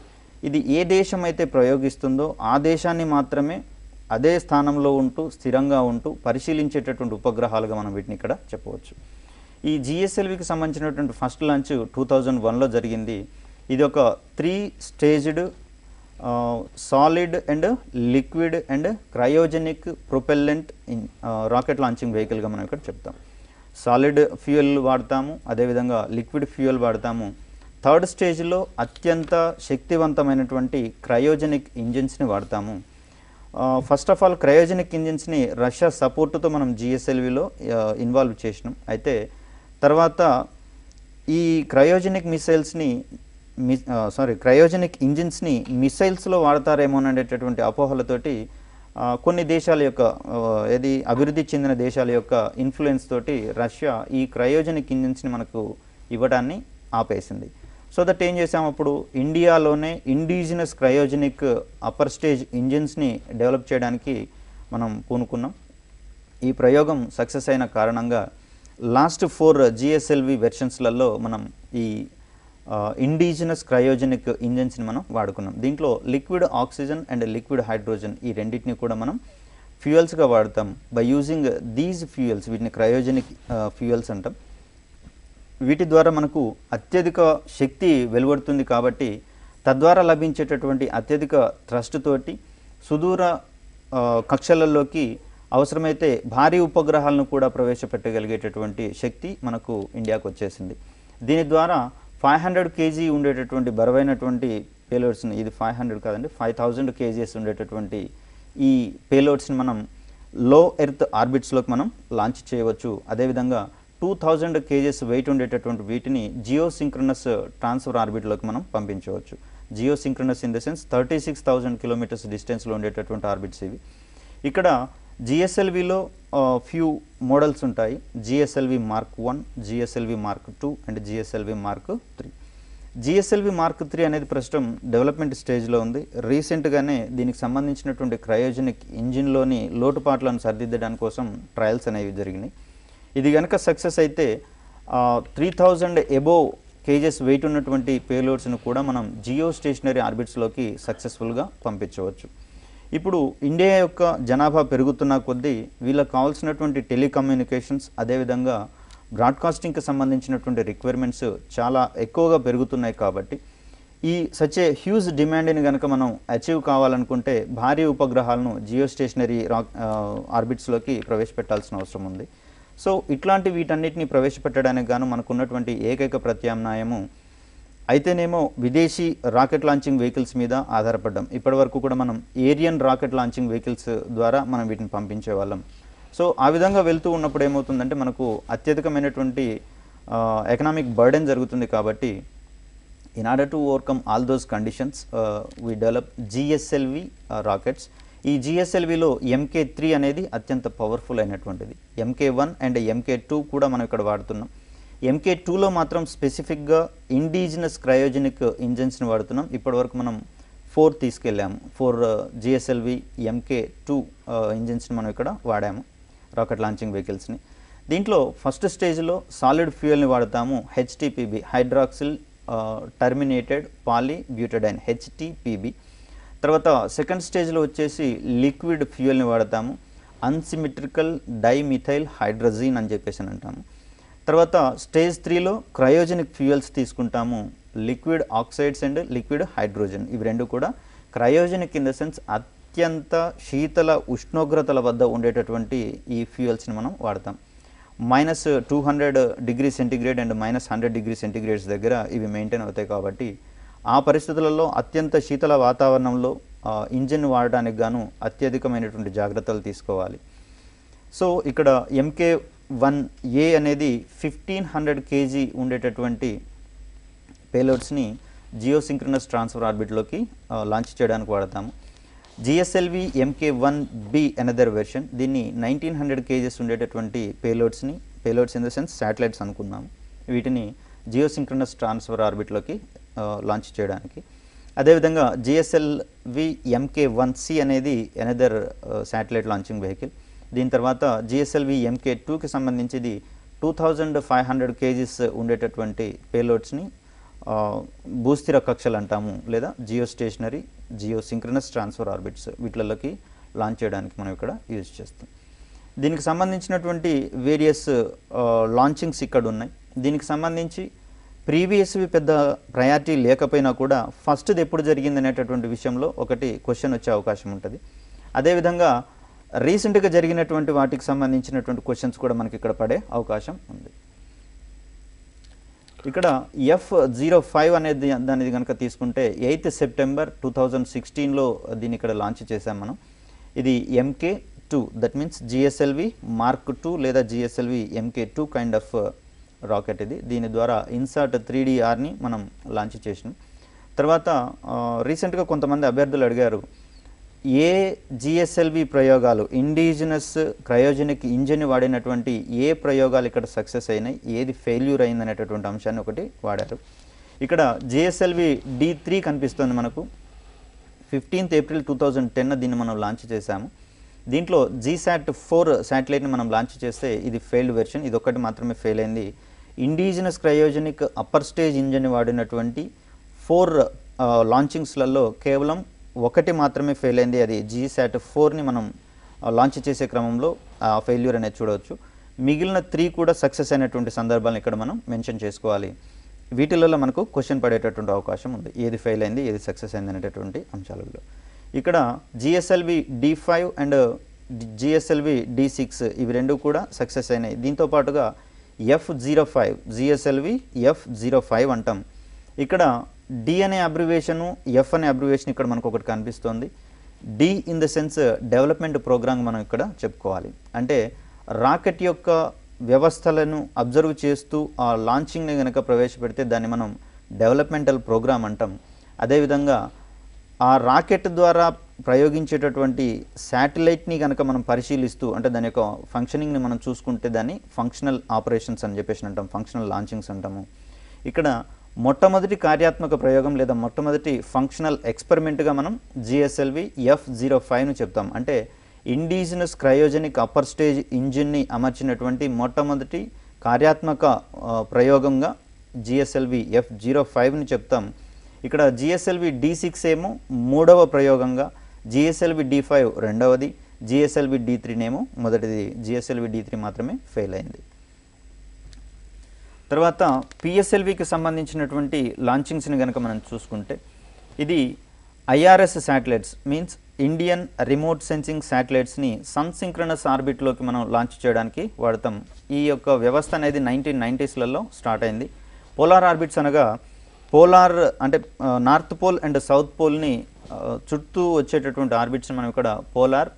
ఇది ఏ దేశం అయితే ప్రయోగిస్తుందో ఆ దేశాన్ని మాత్రమే అదే స్థానంలో ఉంటూ స్థిరంగా ఉంటూ పరిశీలించేటటువంటి ఉపగ్రహాలుగా మనం వీటిని ఇక్కడ చెప్పవచ్చు. ఈ GSLVకి సంబంధించినటువంటి ఫస్ట్ లాంచ్ 2001లో జరిగింది. ఇది ఒక 3 staged solid and liquid and cryogenic propellant rocket launching వెహికల్గా మనం ఇక్కడ చెప్తాం. సాలిడ్ ఫ్యూయల్ వాడతాము, అదేవిధంగా లిక్విడ్ ఫ్యూయల్ వాడతాము. థర్డ్ స్టేజ్లో అత్యంత శక్తివంతమైనటువంటి క్రయోజెనిక్ ఇంజిన్స్ని వాడతాము. ఫస్ట్ ఆఫ్ ఆల్ క్రయోజెనిక్ ఇంజిన్స్ని రష్యా సపోర్టుతో మనం GSLVలో ఇన్వాల్వ్ చేసినాం. అయితే తర్వాత ఈ క్రయోజెనిక్ ఇంజిన్స్ని మిసైల్స్లో వాడతారేమో అనేటటువంటి అపోహలతోటి కొన్ని దేశాల యొక్క అభివృద్ధి చెందిన దేశాల యొక్క ఇన్ఫ్లుయెన్స్ తోటి రష్యా ఈ క్రయోజెనిక్ ఇంజిన్స్ని మనకు ఇవ్వడాన్ని ఆపేసింది. సో దట్ ఏం చేసాం, అప్పుడు ఇండియాలోనే ఇండిజినస్ క్రయోజెనిక్ అప్పర్ స్టేజ్ ఇంజిన్స్ని డెవలప్ చేయడానికి మనం పూనుకున్నాం. ఈ ప్రయోగం సక్సెస్ అయిన కారణంగా లాస్ట్ 4 GSLV వెర్షన్స్లలో మనం ఈ ఇండిజినస్ క్రయోజెనిక్ ఇంజిన్స్ని మనం వాడుకున్నాం. దీంట్లో liquid oxygen and liquid hydrogen ఈ రెండింటిని కూడా మనం ఫ్యూయల్స్గా వాడతాం. బై యూజింగ్ దీస్ ఫ్యూయల్స్, వీటిని క్రయోజెనిక్ ఫ్యూయల్స్ అంటాం. వీటి ద్వారా మనకు అత్యధిక శక్తి వెలువడుతుంది. కాబట్టి తద్వారా లభించేటటువంటి అత్యధిక థ్రస్ట్ తోటి సుదూర కక్షలలోకి అవసరమైతే భారీ ఉపగ్రహాలను కూడా ప్రవేశపెట్టగలిగేటటువంటి శక్తి మనకు ఇండియాకు వచ్చేసింది. దీని ద్వారా 500 kg ఉండేటటువంటి బరువైనటువంటి పేలోడ్స్ని, ఇది 500 కాదండి 5000 kgs ఉండేటటువంటి ఈ పేలోడ్స్ని మనం లో ఎర్త్ ఆర్బిట్స్లోకి మనం లాంచ్ చేయవచ్చు. అదేవిధంగా 2000 kgs వెయిట్ ఉండేటటువంటి వీటిని జియోసింక్రనస్ ట్రాన్స్ఫర్ ఆర్బిట్లోకి మనం పంపించవచ్చు. Geosynchronous in the sense 36,000 kilometres డిస్టెన్స్లో ఉండేటటువంటి ఆర్బిట్స్ ఇవి. ఇక్కడ GSLVలో ఫ్యూ మోడల్స్ ఉంటాయి. GSLV Mark 1, GSLV Mark 2 and GSLV Mark 3. GSLV Mark 3 అనేది ప్రస్తుతం డెవలప్మెంట్ స్టేజ్లో ఉంది. రీసెంట్గానే దీనికి సంబంధించినటువంటి క్రయోజెనిక్ ఇంజిన్లోని లోటుపాట్లను సరిదిద్దడానికి కోసం ట్రయల్స్ అనేవి జరిగినాయి. ఇది కనుక సక్సెస్ అయితే 3000 ఎబోవ్ కేజెస్ వెయిట్ ఉన్నటువంటి పేలోడ్స్ను కూడా మనం జియో స్టేషనరీ ఆర్బిట్స్లోకి సక్సెస్ఫుల్గా పంపించవచ్చు. ఇప్పుడు ఇండియా యొక్క జనాభా పెరుగుతున్న కొద్దీ వీళ్ళకి కావాల్సినటువంటి టెలికమ్యూనికేషన్స్ అదేవిధంగా బ్రాడ్కాస్టింగ్కి సంబంధించినటువంటి రిక్వైర్మెంట్స్ చాలా ఎక్కువగా పెరుగుతున్నాయి. కాబట్టి ఈ సచ్ ఏ హ్యూజ్ డిమాండ్ని కనుక మనం అచీవ్ కావాలనుకుంటే భారీ ఉపగ్రహాలను జియో స్టేషనరీ ఆర్బిట్స్లోకి ప్రవేశపెట్టాల్సిన అవసరం ఉంది. సో ఇట్లాంటి వీటన్నిటిని ప్రవేశపెట్టడానికి గాను మనకున్నటువంటి ఏకైక ప్రత్యామ్నాయము అయితేనేమో విదేశీ రాకెట్ లాంచింగ్ వెహికల్స్ మీద ఆధారపడ్డాం. ఇప్పటివరకు కూడా మనం ఏరియన్ రాకెట్ లాంచింగ్ వెహికల్స్ ద్వారా మనం వీటిని పంపించే వాళ్ళం. సో ఆ విధంగా వెళ్తూ ఉన్నప్పుడు ఏమవుతుందంటే మనకు అత్యధికమైనటువంటి ఎకనామిక్ బర్డెన్ జరుగుతుంది. కాబట్టి in order to overcome all those conditions we develop GSLV rockets. ఈ జిఎస్ఎల్విలో MK3 అనేది అత్యంత పవర్ఫుల్ అయినటువంటిది. MK1 అండ్ MK2 కూడా మనం ఇక్కడ వాడుతున్నాం. MK2లో మాత్రం స్పెసిఫిక్గా ఇండిజినస్ క్రయోజెనిక్ ఇంజన్స్ని వాడుతున్నాం. ఇప్పటివరకు మనం 4 తీసుకెళ్ళాము. 4 GSLV MK2 ఇంజన్స్ని మనం ఇక్కడ వాడాము రాకెట్ లాంచింగ్ వెహికల్స్ని. దీంట్లో ఫస్ట్ స్టేజ్లో సాలిడ్ ఫ్యూయల్ని వాడతాము, HTPB హైడ్రాక్సిల్ టర్మినేటెడ్ పాలీబ్యూటడైన్ HTPB. తర్వాత సెకండ్ స్టేజ్లో వచ్చేసి లిక్విడ్ ఫ్యూయల్ని వాడతాము, అన్సిమెట్రికల్ డైమిథైల్ హైడ్రజీన్ అని చెప్పేసి అంటాము. తర్వాత స్టేజ్ 3లో క్రయోజెనిక్ ఫ్యూయల్స్ తీసుకుంటాము, liquid oxides and liquid hydrogen. ఇవి రెండు కూడా క్రయోజెనిక్ ఇన్ ద సెన్స్ అత్యంత శీతల ఉష్ణోగ్రతల వద్ద ఉండేటటువంటి ఈ ఫ్యూయల్స్ని మనం వాడతాం. -200 degree centigrade and -100 degree centigrades దగ్గర ఇవి మెయింటైన్ అవుతాయి. కాబట్టి ఆ పరిస్థితులలో అత్యంత శీతల వాతావరణంలో ఇంజిన్ వాడడానికి గాను అత్యధికమైనటువంటి జాగ్రత్తలు తీసుకోవాలి. సో ఇక్కడ MK1A అనేది 1500 kg ఉండేటటువంటి పేలోడ్స్ని జియోసింక్రనస్ ట్రాన్స్ఫర్ ఆర్బిట్లోకి లాంచ్ చేయడానికి వాడతాము. GSLV MK1B అనదర్ వెర్షన్, దీన్ని 1900 kgs ఉండేటటువంటి payloads in the sense satellites అనుకున్నాము. వీటిని జియోసింక్రనస్ ట్రాన్స్ఫర్ ఆర్బిట్లోకి లాంచ్ చేయడానికి. అదేవిధంగా GSLV MK1C అనేది అనదర్ శాటిలైట్ లాంచింగ్ వెహికల్. దీని తర్వాత GSLV MK2కి సంబంధించి 2500 kgs ఉండేటటువంటి పేలోడ్స్ని భూస్థిర కక్షలు అంటాము, లేదా geostationary geosynchronous transfer orbits వీటిలోకి లాంచ్ చేయడానికి మనం ఇక్కడ యూజ్ చేస్తాం. దీనికి సంబంధించినటువంటి వేరియస్ లాంచింగ్స్ ఇక్కడ ఉన్నాయి. దీనికి సంబంధించి ప్రీవియస్వి పెద్ద ప్రయారిటీ లేకపోయినా కూడా ఫస్ట్ది ఎప్పుడు జరిగింది అనేటటువంటి విషయంలో ఒకటి క్వశ్చన్ వచ్చే అవకాశం ఉంటుంది. అదేవిధంగా రీసెంట్గా జరిగినటువంటి వాటికి సంబంధించినటువంటి క్వశ్చన్స్ కూడా మనకి ఇక్కడ పడే అవకాశం ఉంది. ఇక్కడ F-05 అనేది దానిది కనుక తీసుకుంటే 8 సెప్టెంబర్ 2016లో దీన్ని ఇక్కడ లాంచ్ చేసాం మనం. ఇది MK2, that means GSLV Mark II లేదా GSLV MK2 kind of rocket ఇది. దీని ద్వారా ఇన్సాట్ 3DRని మనం లాంచ్ చేసినాం. తర్వాత రీసెంట్గా కొంతమంది అభ్యర్థులు అడిగారు, ఏ GSLV ప్రయోగాలు ఇండిజినస్ క్రయోజెనిక్ ఇంజిన్ వాడినటువంటి ఏ ప్రయోగాలు ఇక్కడ సక్సెస్ అయినాయి, ఏది ఫెయిల్యూర్ అయింది అనేటటువంటి అంశాన్ని ఒకటి వాడారు. ఇక్కడ GSLV D3 కనిపిస్తుంది మనకు. 15th ఏప్రిల్ 2010 దీన్ని మనం లాంచ్ చేశాము. దీంట్లో GSAT-4 శాటిలైట్ని మనం లాంచ్ చేస్తే ఇది ఫెయిల్డ్ వెర్షన్, ఇది ఒక్కటి మాత్రమే ఫెయిల్ అయింది. Indigenous cryogenic upper stage engine వాడినటువంటి 4 లాంచింగ్స్లలో కేవలం ఒకటి మాత్రమే ఫెయిల్ అయింది. అది GSAT-4ని మనం లాంచ్ చేసే క్రమంలో ఫెయిల్యూర్ అనేది చూడవచ్చు. మిగిలిన 3 కూడా సక్సెస్ అయినటువంటి సందర్భాలను ఇక్కడ మనం మెన్షన్ చేసుకోవాలి. వీటిలలో మనకు క్వశ్చన్ పడేటటువంటి అవకాశం ఉంది, ఏది ఫెయిల్ అయింది ఏది సక్సెస్ అయింది అనేటటువంటి అంశాలలో. ఇక్కడ GSLV D5 and GSLV D6 ఇవి రెండు కూడా సక్సెస్ అయినాయి. దీంతో పాటుగా F-05 GSLV F-05 అంటాం. ఇక్కడ D అనే అబ్రివేషను, F అనే అబ్రివేషన్ ఇక్కడ మనకు ఒకటి కనిపిస్తుంది. D in the sense development programme మనం ఇక్కడ చెప్పుకోవాలి. అంటే రాకెట్ యొక్క వ్యవస్థలను అబ్జర్వ్ చేస్తూ ఆ లాంచింగ్ని కనుక ప్రవేశపెడితే దాన్ని మనం డెవలప్మెంటల్ ప్రోగ్రామ్ అంటాం. అదేవిధంగా ఆ రాకెట్ ద్వారా ప్రయోగించేటటువంటి శాటిలైట్ని కనుక మనం పరిశీలిస్తూ అంటే దాని యొక్క ఫంక్షనింగ్ని మనం చూసుకుంటే దాన్ని ఫంక్షనల్ ఆపరేషన్స్ అని చెప్పేసి అంటాం, ఫంక్షనల్ లాంచింగ్స్ అంటాము. ఇక్కడ మొట్టమొదటి కార్యాత్మక ప్రయోగం లేదా మొట్టమొదటి ఫంక్షనల్ ఎక్స్పెరిమెంట్గా మనం GSLV F-05ను చెప్తాం. అంటే ఇండిజినస్ క్రయోజెనిక్ అప్పర్ స్టేజ్ ఇంజిన్ని అమర్చినటువంటి మొట్టమొదటి కార్యాత్మక ప్రయోగంగా జిఎస్ఎల్వి F-05ని చెప్తాం. ఇక్కడ జిఎస్ఎల్వి D6 ఏమో మూడవ ప్రయోగంగా, జిఎస్ఎల్వి D5 రెండవది, జిఎస్ఎల్వి D3 నేమో మొదటిది. జిఎస్ఎల్వి D3 మాత్రమే ఫెయిల్ అయింది. తర్వాత పిఎస్ఎల్వికి సంబంధించినటువంటి లాంచింగ్స్ని కనుక మనం చూసుకుంటే ఇది IRS satellites means Indian remote sensing శాటిలైట్స్ని సన్ సింక్రనస్ ఆర్బిట్లోకి మనం లాంచ్ చేయడానికి వాడతాం. ఈ యొక్క వ్యవస్థ అనేది 1990sలలో స్టార్ట్ అయింది. పోలార్ ఆర్బిట్స్ అనగా పోలార్ అంటే నార్త్ పోల్ అండ్ సౌత్ పోల్ని చుట్టూ వచ్చేటటువంటి ఆర్బిట్స్ని మనం ఇక్కడ పోలార్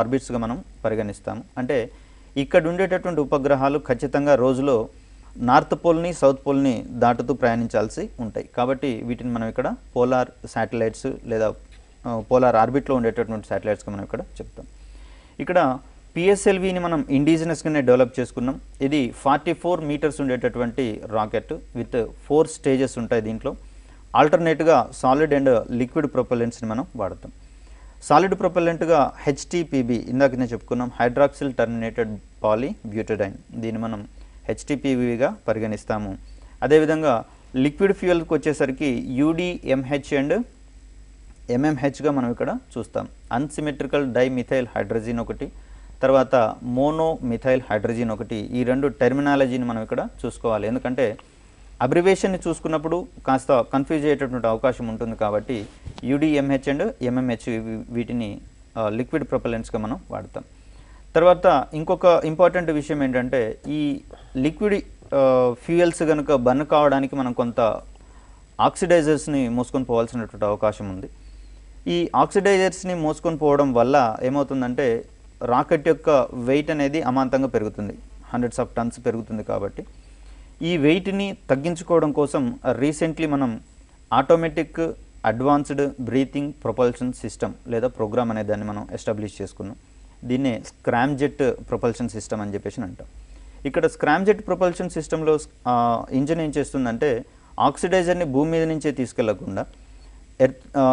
ఆర్బిట్స్గా మనం పరిగణిస్తాము. అంటే ఇక్కడ ఉండేటటువంటి ఉపగ్రహాలు ఖచ్చితంగా రోజులో నార్త్ పోల్ని సౌత్ పోల్ని దాటుతూ ప్రయాణించాల్సి ఉంటాయి. కాబట్టి వీటిని మనం ఇక్కడ పోలార్ శాటిలైట్స్ లేదా పోలార్ ఆర్బిట్లో ఉండేటటువంటి శాటిలైట్స్గా మనం ఇక్కడ చెప్తాం. ఇక్కడ పిఎస్ఎల్విని మనం ఇండిజినస్గానే డెవలప్ చేసుకున్నాం. ఇది 44 మీటర్స్ ఉండేటటువంటి రాకెట్ విత్ 4 స్టేజెస్ ఉంటాయి. దీంట్లో ఆల్టర్నేట్గా సాలిడ్ అండ్ లిక్విడ్ ప్రొపెల్లెంట్స్ని మనం వాడతాం. సాలిడ్ ప్రొపెల్లెంట్గా HTPB ఇందాక నేను చెప్పుకున్నాం, హైడ్రాక్సిల్ టర్మినేటెడ్ పాలీబ్యూటడైన్, దీన్ని మనం HTPBగా పరిగణిస్తాము. అదేవిధంగా లిక్విడ్ ఫ్యూయల్కి వచ్చేసరికి UDMH అండ్ MMHగా మనం ఇక్కడ చూస్తాం. అన్సిమెట్రికల్ డైమిథైల్ హైడ్రోజన్ ఒకటి, తర్వాత మోనో మిథైల్ హైడ్రోజన్ ఒకటి. ఈ రెండు టెర్మినాలజీని మనం ఇక్కడ చూసుకోవాలి, ఎందుకంటే అబ్రివేషన్ని చూసుకున్నప్పుడు కాస్త కన్ఫ్యూజ్ అయ్యేటటువంటి అవకాశం ఉంటుంది. కాబట్టి UDMH అండ్ MMH వీటిని లిక్విడ్ ప్రొపెల్లెంట్స్గా మనం వాడతాం. తర్వాత ఇంకొక ఇంపార్టెంట్ విషయం ఏంటంటే ఈ లిక్విడ్ ఫ్యూయల్స్ కనుక బర్న్ కావడానికి మనం కొంత ఆక్సిడైజర్స్ని మోసుకొని పోవాల్సినటువంటి అవకాశం ఉంది. ఈ ఆక్సిడైజర్స్ని మోసుకొని పోవడం వల్ల ఏమవుతుందంటే రాకెట్ యొక్క వెయిట్ అనేది అమాంతంగా పెరుగుతుంది, హండ్రెడ్స్ ఆఫ్ టన్స్ పెరుగుతుంది. కాబట్టి ఈ వెయిట్ని తగ్గించుకోవడం కోసం రీసెంట్లీ మనం automatic advanced breathing propulsion system లేదా ప్రోగ్రామ్ అనే దాన్ని మనం ఎస్టాబ్లిష్ చేసుకున్నాం. దీన్నే స్క్రామ్జెట్ ప్రొపల్షన్ సిస్టమ్ అని చెప్పేసి అంటాం. ఇక్కడ స్క్రామ్జెట్ ప్రొపల్షన్ సిస్టంలో ఇంజిన్ ఏం చేస్తుందంటే ఆక్సిడైజర్ని భూమి మీద నుంచే తీసుకెళ్లకుండా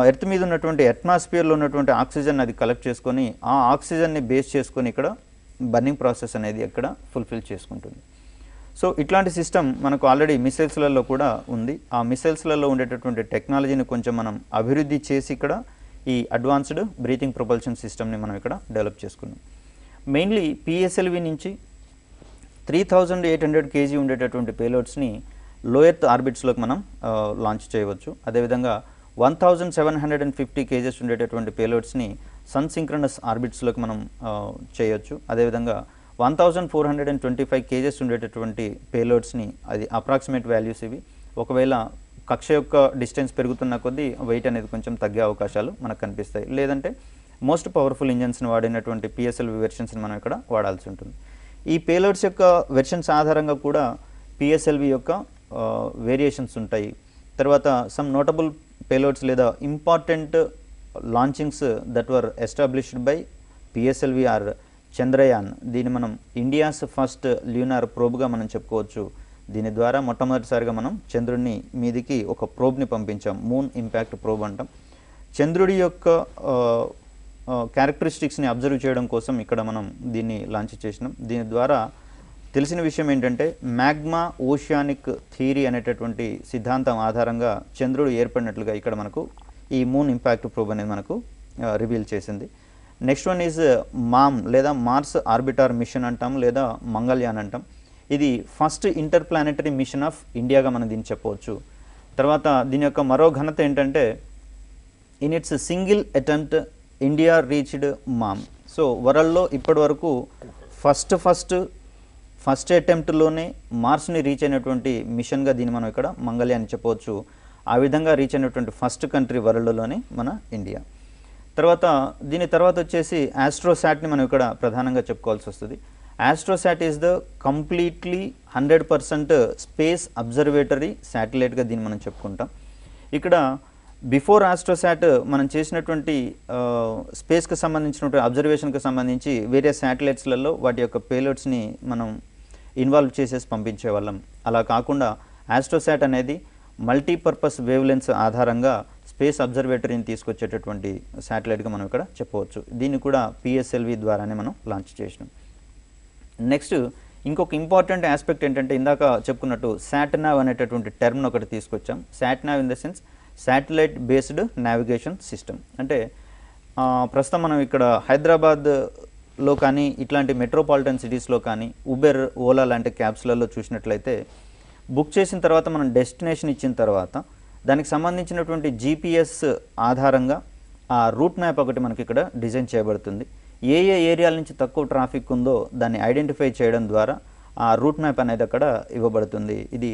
ఎర్త్ మీద ఉన్నటువంటి అట్మాస్ఫియర్లో ఉన్నటువంటి ఆక్సిజన్ అది కలెక్ట్ చేసుకొని ఆ ఆక్సిజన్ని బేస్ చేసుకొని ఇక్కడ బర్నింగ్ ప్రాసెస్ అనేది ఇక్కడ ఫుల్ఫిల్ చేసుకుంటుంది. సో ఇట్లాంటి సిస్టమ్ మనకు ఆల్రెడీ మిసైల్స్లలో కూడా ఉంది. ఆ మిసైల్స్లలో ఉండేటటువంటి టెక్నాలజీని కొంచెం మనం అభివృద్ధి చేసి ఇక్కడ ఈ అడ్వాన్స్డ్ బ్రీతింగ్ ప్రొపల్షన్ సిస్టమ్ని మనం ఇక్కడ డెవలప్ చేసుకున్నాం. మెయిన్లీ పిఎస్ఎల్వి నుంచి 3800 kg ఉండేటటువంటి పేలోడ్స్ని లో ఎర్త్ ఆర్బిట్స్లోకి మనం లాంచ్ చేయవచ్చు. అదేవిధంగా 1750 kgs ఉండేటటువంటి పేలోడ్స్ని సన్ సింక్రనస్ ఆర్బిట్స్లోకి మనం చేయొచ్చు. అదేవిధంగా 1425 kgs ఉండేటటువంటి పేలోడ్స్ని, అది అప్రాక్సిమేట్ వాల్యూస్ ఇవి, ఒకవేళ కక్ష యొక్క డిస్టెన్స్ పెరుగుతున్న కొద్దీ వెయిట్ అనేది కొంచెం తగ్గే అవకాశాలు మనకు కనిపిస్తాయి. లేదంటే మోస్ట్ పవర్ఫుల్ ఇంజన్స్ని వాడినటువంటి పిఎస్ఎల్వి వెర్షన్స్ని మనం ఇక్కడ వాడాల్సి ఉంటుంది. ఈ పేలోడ్స్ యొక్క వెర్షన్స్ ఆధారంగా కూడా పిఎస్ఎల్వి యొక్క వేరియేషన్స్ ఉంటాయి. తర్వాత సమ్ నోటబుల్ పేలోడ్స్ లేదా important launchings that were established by PSLV or Chandrayaan. దీన్ని మనం ఇండియాస్ ఫస్ట్ ల్యూనార్ ప్రోబ్గా మనం చెప్పుకోవచ్చు. దీని ద్వారా మొట్టమొదటిసారిగా మనం చంద్రుడిని మీదికి ఒక ప్రోబ్ని పంపించాం, మూన్ ఇంపాక్ట్ ప్రోబ్ అంటాం. చంద్రుడి యొక్క క్యారెక్టరిస్టిక్స్ని అబ్జర్వ్ చేయడం కోసం ఇక్కడ మనం దీన్ని లాంచ్ చేసినాం. దీని ద్వారా తెలిసిన విషయం ఏంటంటే మ్యాగ్మా ఓషియానిక్ థియరీ అనేటటువంటి సిద్ధాంతం ఆధారంగా చంద్రుడు ఏర్పడినట్లుగా ఇక్కడ మనకు ఈ మూన్ ఇంపాక్ట్ ప్రోబ్ అనేది మనకు రివీల్ చేసింది. నెక్స్ట్ వన్ ఈజ్ మామ్ లేదా మార్స్ ఆర్బిటార్ మిషన్ అంటాం, లేదా మంగళయాన్ అంటాం. ఇది first interplanetary mission of ఇండియాగా మనం దీన్ని చెప్పవచ్చు. తర్వాత దీని యొక్క మరో ఘనత ఏంటంటే in its single attempt India reached MOM. So వరల్డ్లో ఇప్పటి వరకు ఫస్ట్ అటెంప్ట్లోనే మార్స్ని రీచ్ అయినటువంటి మిషన్గా దీన్ని మనం ఇక్కడ మంగళయాన్ చెప్పవచ్చు. ఆ విధంగా రీచ్ అయినటువంటి ఫస్ట్ కంట్రీ వరల్డ్లోనే మన ఇండియా. తర్వాత దీని తర్వాత వచ్చేసి ఆస్ట్రోసాట్ని మనం ఇక్కడ ప్రధానంగా చెప్పుకోవాల్సి వస్తుంది. Astrosat is the completely 100% space observatory శాటిలైట్గా దీన్ని మనం చెప్పుకుంటాం. ఇక్కడ బిఫోర్ ఆస్ట్రోసాట్ మనం చేసినటువంటి స్పేస్కి సంబంధించినటువంటి అబ్జర్వేషన్కి సంబంధించి వేరే శాటిలైట్స్లలో వాటి యొక్క పేలోడ్స్ని మనం ఇన్వాల్వ్ చేసేసి పంపించే వాళ్ళం. అలా కాకుండా ఆస్ట్రోసాట్ అనేది మల్టీపర్పస్ వేవ్ లెన్స్ ఆధారంగా స్పేస్ అబ్జర్వేటరీని తీసుకొచ్చేటటువంటి శాటిలైట్గా మనం ఇక్కడ చెప్పవచ్చు. దీన్ని కూడా పిఎస్ఎల్వి ద్వారానే మనం లాంచ్ చేసినాం. నెక్స్ట్ ఇంకొక ఇంపార్టెంట్ ఆస్పెక్ట్ ఏంటంటే ఇందాక చెప్పుకున్నట్టు శాటినావ్ అనేటటువంటి టర్మ్ ఒకటి తీసుకొచ్చాం. Satnav in the sense satellite based navigation system. అంటే ప్రస్తుతం మనం ఇక్కడ హైదరాబాద్లో కానీ ఇట్లాంటి మెట్రోపాలిటన్ సిటీస్లో కానీ ఉబెర్, ఓలా లాంటి క్యాబ్స్లలో చూసినట్లయితే బుక్ చేసిన తర్వాత మనం డెస్టినేషన్ ఇచ్చిన తర్వాత దానికి సంబంధించినటువంటి జీపీఎస్ ఆధారంగా ఆ రూట్ మ్యాప్ ఒకటి మనకి ఇక్కడ డిజైన్ చేయబడుతుంది. ఏ ఏరియాల నుంచి తక్కువ ట్రాఫిక్ ఉందో దాన్ని ఐడెంటిఫై చేయడం ద్వారా ఆ రూట్ మ్యాప్ అనేది అక్కడ ఇవ్వబడుతుంది. ఇది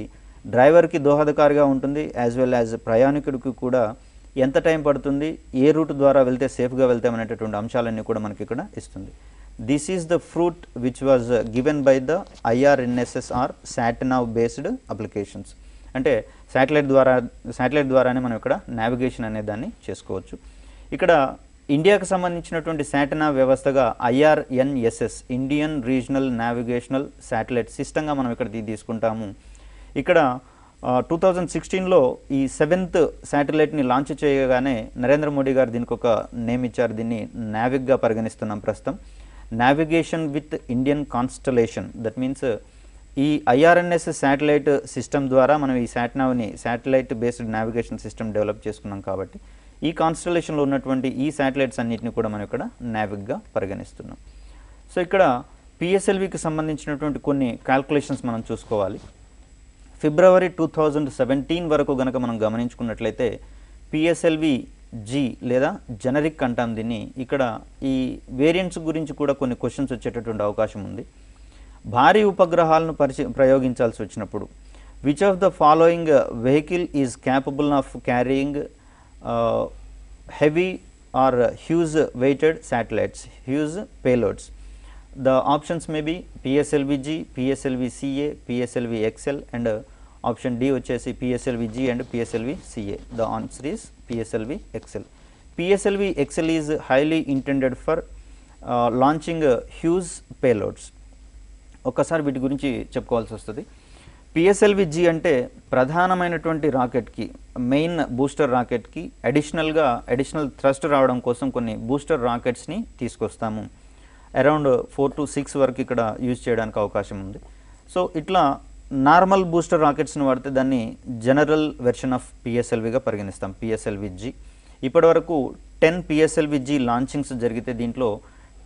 డ్రైవర్కి దోహదకారిగా ఉంటుంది, యాజ్ వెల్ యాజ్ ప్రయాణికుడికి కూడా ఎంత టైం పడుతుంది, ఏ రూట్ ద్వారా వెళ్తే సేఫ్గా వెళ్తామనేటటువంటి అంశాలన్నీ కూడా మనకి ఇక్కడ ఇస్తుంది. This is the fruit which was given by the IRNSSR satnav based applications. అంటే శాటిలైట్ ద్వారానే మనం ఇక్కడ నావిగేషన్ అనే దాన్ని చేసుకోవచ్చు. ఇక్కడ ఇండియాకు సంబంధించినటువంటి శాటినావ్ వ్యవస్థగా IRNSS Indian regional navigational satellite సిస్టంగా మనం ఇక్కడ తీసుకుంటాము. ఇక్కడ 2016లో ఈ 7th శాటిలైట్ని లాంచ్ చేయగానే నరేంద్ర మోడీ గారు దీనికి ఒక నేమ్ ఇచ్చారు. దీన్ని నావిక్గా పరిగణిస్తున్నాం ప్రస్తుతం. Navigation with Indian constellation. That means ఈ IRNSS శాటిలైట్ సిస్టమ్ ద్వారా మనం ఈ satellite based navigation system develop చేసుకున్నాం కాబట్టి ఈ కాన్స్టలేషన్లో ఉన్నటువంటి ఈ శాటిలైట్స్ అన్నిటిని కూడా మనం ఇక్కడ నావిక్గా పరిగణిస్తున్నాం. సో ఇక్కడ PSLVకి సంబంధించినటువంటి కొన్ని క్యాల్కులేషన్స్ మనం చూసుకోవాలి. ఫిబ్రవరి 2017 వరకు గనక మనం గమనించుకున్నట్లయితే PSLV-G లేదా జనరిక్ అంటాం దీన్ని. ఇక్కడ ఈ వేరియంట్స్ గురించి కూడా కొన్ని క్వశ్చన్స్ వచ్చేటటువంటి అవకాశం ఉంది. భారీ ఉపగ్రహాలను ప్రయోగించాల్సి వచ్చినప్పుడు which of the following vehicle is capable of carrying heavy or huge weighted satellites, huge payloads. The options may be PSLV-G, PSLV-CA, PSLV-XL and option D వచ్చేసి PSLV-G and PSLV-CA. The answer is PSLV-XL. PSLV-XL is highly intended for launching huge payloads. ఒక్కసారి వీటి గురించి చెప్పుకోవాల్సి వస్తుంది. PSLV-G అంటే ప్రధానమైనటువంటి రాకెట్కి, main booster రాకెట్కి additional thrust రావడం కోసం కొన్ని బూస్టర్ రాకెట్స్ని తీసుకొస్తాము. అరౌండ్ 4 to 6 వరకు ఇక్కడ యూజ్ చేయడానికి అవకాశం ఉంది. సో ఇట్లా నార్మల్ బూస్టర్ రాకెట్స్ని వాడితే దాన్ని జనరల్ వెర్షన్ ఆఫ్ PSLVగా పరిగణిస్తాం, PSLV-G. ఇప్పటి వరకు 10 PSLV-G లాంచింగ్స్ జరిగితే దీంట్లో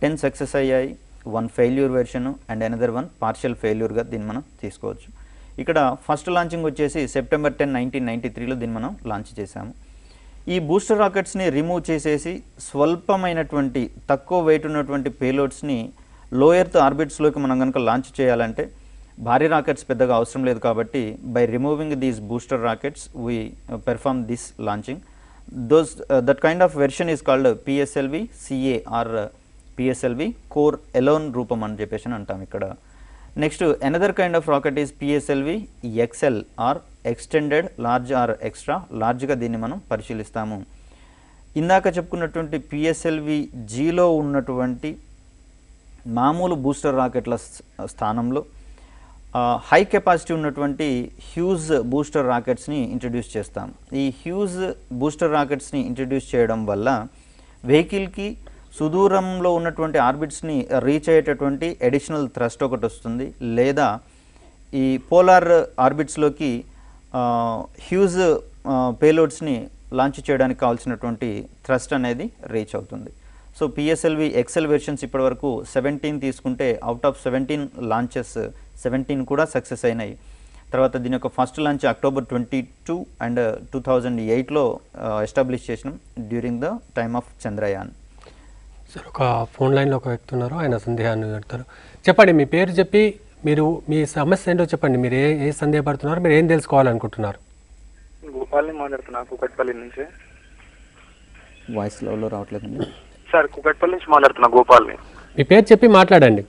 10 సక్సెస్ అయ్యాయి, 1 failure version and another 1 partial ఫెయిల్యూర్గా దీన్ని మనం తీసుకోవచ్చు. ఇక్కడ ఫస్ట్ లాంచింగ్ వచ్చేసి సెప్టెంబర్ 10, 1993లో దీన్ని మనం లాంచ్ చేశాము. ఈ బూస్టర్ రాకెట్స్ని రిమూవ్ చేసేసి స్వల్పమైనటువంటి తక్కువ వెయిట్ ఉన్నటువంటి పేలోడ్స్ని లో ఎర్త్ ఆర్బిట్స్లోకి మనం కనుక లాంచ్ చేయాలంటే భారీ రాకెట్స్ పెద్దగా అవసరం లేదు కాబట్టి by removing these booster rockets we perform this launching. That kind of version is called PSLV-CA or PSLV core alone రూపం అని చెప్పేసి అంటాం ఇక్కడ. Next another kind of rocket is PSLV-XL or extended large or extra లార్జ్గా దీన్ని మనం పరిశీలిస్తాము. ఇందాక చెప్పుకున్నటువంటి PSLV-Gలో ఉన్నటువంటి మామూలు బూస్టర్ రాకెట్ల స్థానంలో హై కెపాసిటీ ఉన్నటువంటి హ్యూజ్ బూస్టర్ రాకెట్స్ని ఇంట్రడ్యూస్ చేస్తాం. ఈ హ్యూజ్ బూస్టర్ రాకెట్స్ని ఇంట్రడ్యూస్ చేయడం వల్ల వెహికల్కి సుదూరంలో ఉన్నటువంటి ఆర్బిట్స్ని రీచ్ అయ్యేటటువంటి అడిషనల్ థ్రస్ట్ ఒకటి వస్తుంది, లేదా ఈ పోలార్ ఆర్బిట్స్లోకి హ్యూజ్ పేలోడ్స్ని లాంచ్ చేయడానికి కావాల్సినటువంటి థ్రస్ట్ అనేది రీచ్ అవుతుంది. సో PSLV-XL వెర్షన్స్ ఇప్పటివరకు 17 తీసుకుంటే అవుట్ ఆఫ్ 17 లాంచెస్ 17 కూడా సక్సెస్ అయినాయి. తర్వాత దీని యొక్క ఫస్ట్ లాంచ్ October 22 అండ్ 2008లో ఎస్టాబ్లిష్ చేసినాం during the time of Chandrayaan. Sir, ఒక ఫోన్ లైన్లో ఒక వ్యక్తి ఉన్నారు, ఆయన సందేహాన్ని అడుగుతారు. చెప్పండి, మీ పేరు చెప్పి మీరు మీ సమస్య ఏంటో చెప్పండి. మీరు ఏ సందేహపడుతున్నారు, మీరు ఏం తెలుసుకోవాలనుకుంటున్నారు? గోపాల్ని మాట్లాడుతున్నా, కుకట్పల్లి నుంచి. వాయిస్ లెవెల్లో రావట్లేదండి సార్. కుకట్పల్లి నుంచి మాట్లాడుతున్నా, గోపాల్ని. మీ పేరు చెప్పి మాట్లాడండి.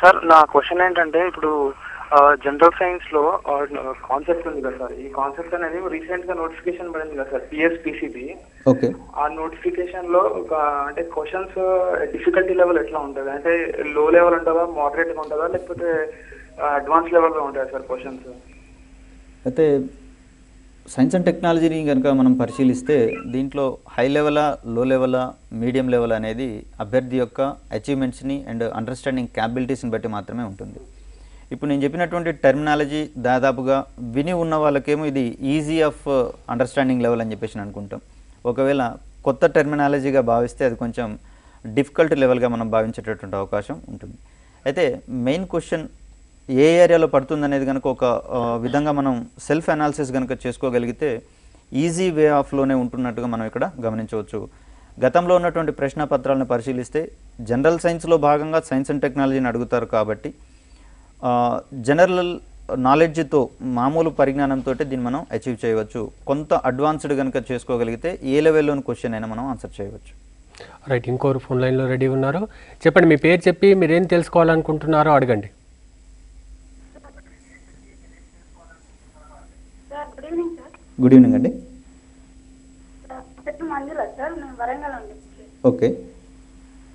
సార్, నా క్వశ్చన్ ఏంటంటే ఇప్పుడు జనరల్ సైన్స్ లో కాన్సెప్ట్ ఉంది కదా సార్, ఈ కాన్సెప్ట్ అనేది రీసెంట్ గా నోటిఫికేషన్ పడింది కదా సార్, PSPCB. ఓకే. ఆ నోటిఫికేషన్ లో అంటే క్వశ్చన్స్ డిఫికల్టీ లెవెల్ ఎట్లా ఉంటుంది, అంటే లో లెవెల్ ఉంటుందా, మోడరేట్ గా ఉంటుందా, లేకపోతే అడ్వాన్స్ లెవెల్ లో ఉంటాయా సార్ క్వశ్చన్స్? అయితే సైన్స్ అండ్ టెక్నాలజీని కనుక మనం పరిశీలిస్తే దీంట్లో హై లెవెలా, లో లెవెలా, మీడియం లెవెల్ అనేది అభ్యర్థి యొక్క అచీవ్మెంట్స్ని అండ్ అండర్స్టాండింగ్ క్యాపబిలిటీస్ని బట్టి మాత్రమే ఉంటుంది. ఇప్పుడు నేను చెప్పినటువంటి టెర్మినాలజీ దాదాపుగా విని ఉన్న వాళ్ళకేమో ఇది ఈజీ ఆఫ్ అండర్స్టాండింగ్ లెవెల్ అని చెప్పేసి అనుకుంటాం. ఒకవేళ కొత్త టెర్మినాలజీగా భావిస్తే అది కొంచెం డిఫికల్ట్ లెవెల్గా మనం భావించేటటువంటి అవకాశం ఉంటుంది. అయితే మెయిన్ క్వశ్చన్ ఏ ఏరియాలో పడుతుంది అనేది కనుక ఒక విధంగా మనం సెల్ఫ్ అనాలిసిస్ కనుక చేసుకోగలిగితే ఈజీ వే ఆఫ్లోనే ఉంటున్నట్టుగా మనం ఇక్కడ గమనించవచ్చు. గతంలో ఉన్నటువంటి ప్రశ్న పత్రాలను పరిశీలిస్తే జనరల్ సైన్స్లో భాగంగా సైన్స్ అండ్ టెక్నాలజీని అడుగుతారు కాబట్టి జనరల్ నాలెడ్జ్తో మామూలు పరిజ్ఞానంతో దీన్ని మనం అచీవ్ చేయవచ్చు. కొంత అడ్వాన్స్డ్ కనుక చేసుకోగలిగితే ఏ లెవెల్లోని క్వశ్చన్ అయినా మనం ఆన్సర్ చేయవచ్చు. రైట్, ఇంకోరు ఫోన్ లైన్లో రెడీ ఉన్నారు. చెప్పండి, మీ పేరు చెప్పి మీరేం తెలుసుకోవాలనుకుంటున్నారో అడగండి. గుడ్ ఈవినింగ్ అండి. మంజుల సార్, నేను వరంగల్ అండి. ఓకే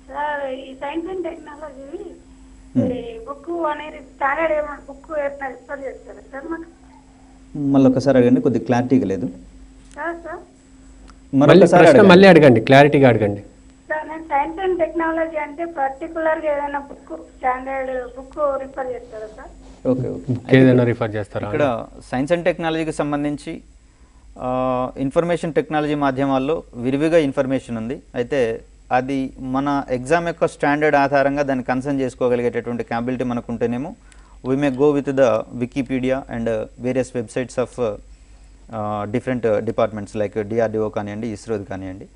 సార్, ఈ సైన్స్ అండ్ టెక్నాలజీ బుక్ అనేది స్టాండర్డ్ ఏమైనా బుక్ ఏమైనా రిఫర్ చేస్తారా సార్ మాకు? మళ్ళీ ఒకసారి అడగండి, కొద్దిగా క్లారిటీగా లేదు. సార్ మళ్ళీ అడగండి, క్లారిటీగా అడగండి. సార్, నేను సైన్స్ అండ్ టెక్నాలజీ అంటే పర్టికులర్గా ఏదైనా బుక్ స్టాండర్డ్ బుక్ రిఫర్ చేస్తారా సార్? ఓకే ఓకే, ఏదైనా రిఫర్ చేస్తారా? ఇక్కడ సైన్స్ అండ్ టెక్నాలజీకి సంబంధించి ఇన్ఫర్మేషన్ టెక్నాలజీ మాధ్యమాల్లో విరివిగా ఇన్ఫర్మేషన్ ఉంది. అయితే అది మన ఎగ్జామ్ యొక్క స్టాండర్డ్ ఆధారంగా దాన్ని కన్సర్న్ చేసుకోగలిగేటటువంటి క్యాపబిలిటీ మనకు ఉంటేనేమో we may go with the Wikipedia and various websites of different departments like DRDO కానివ్వండి, ఇస్రోది కానివ్వండి.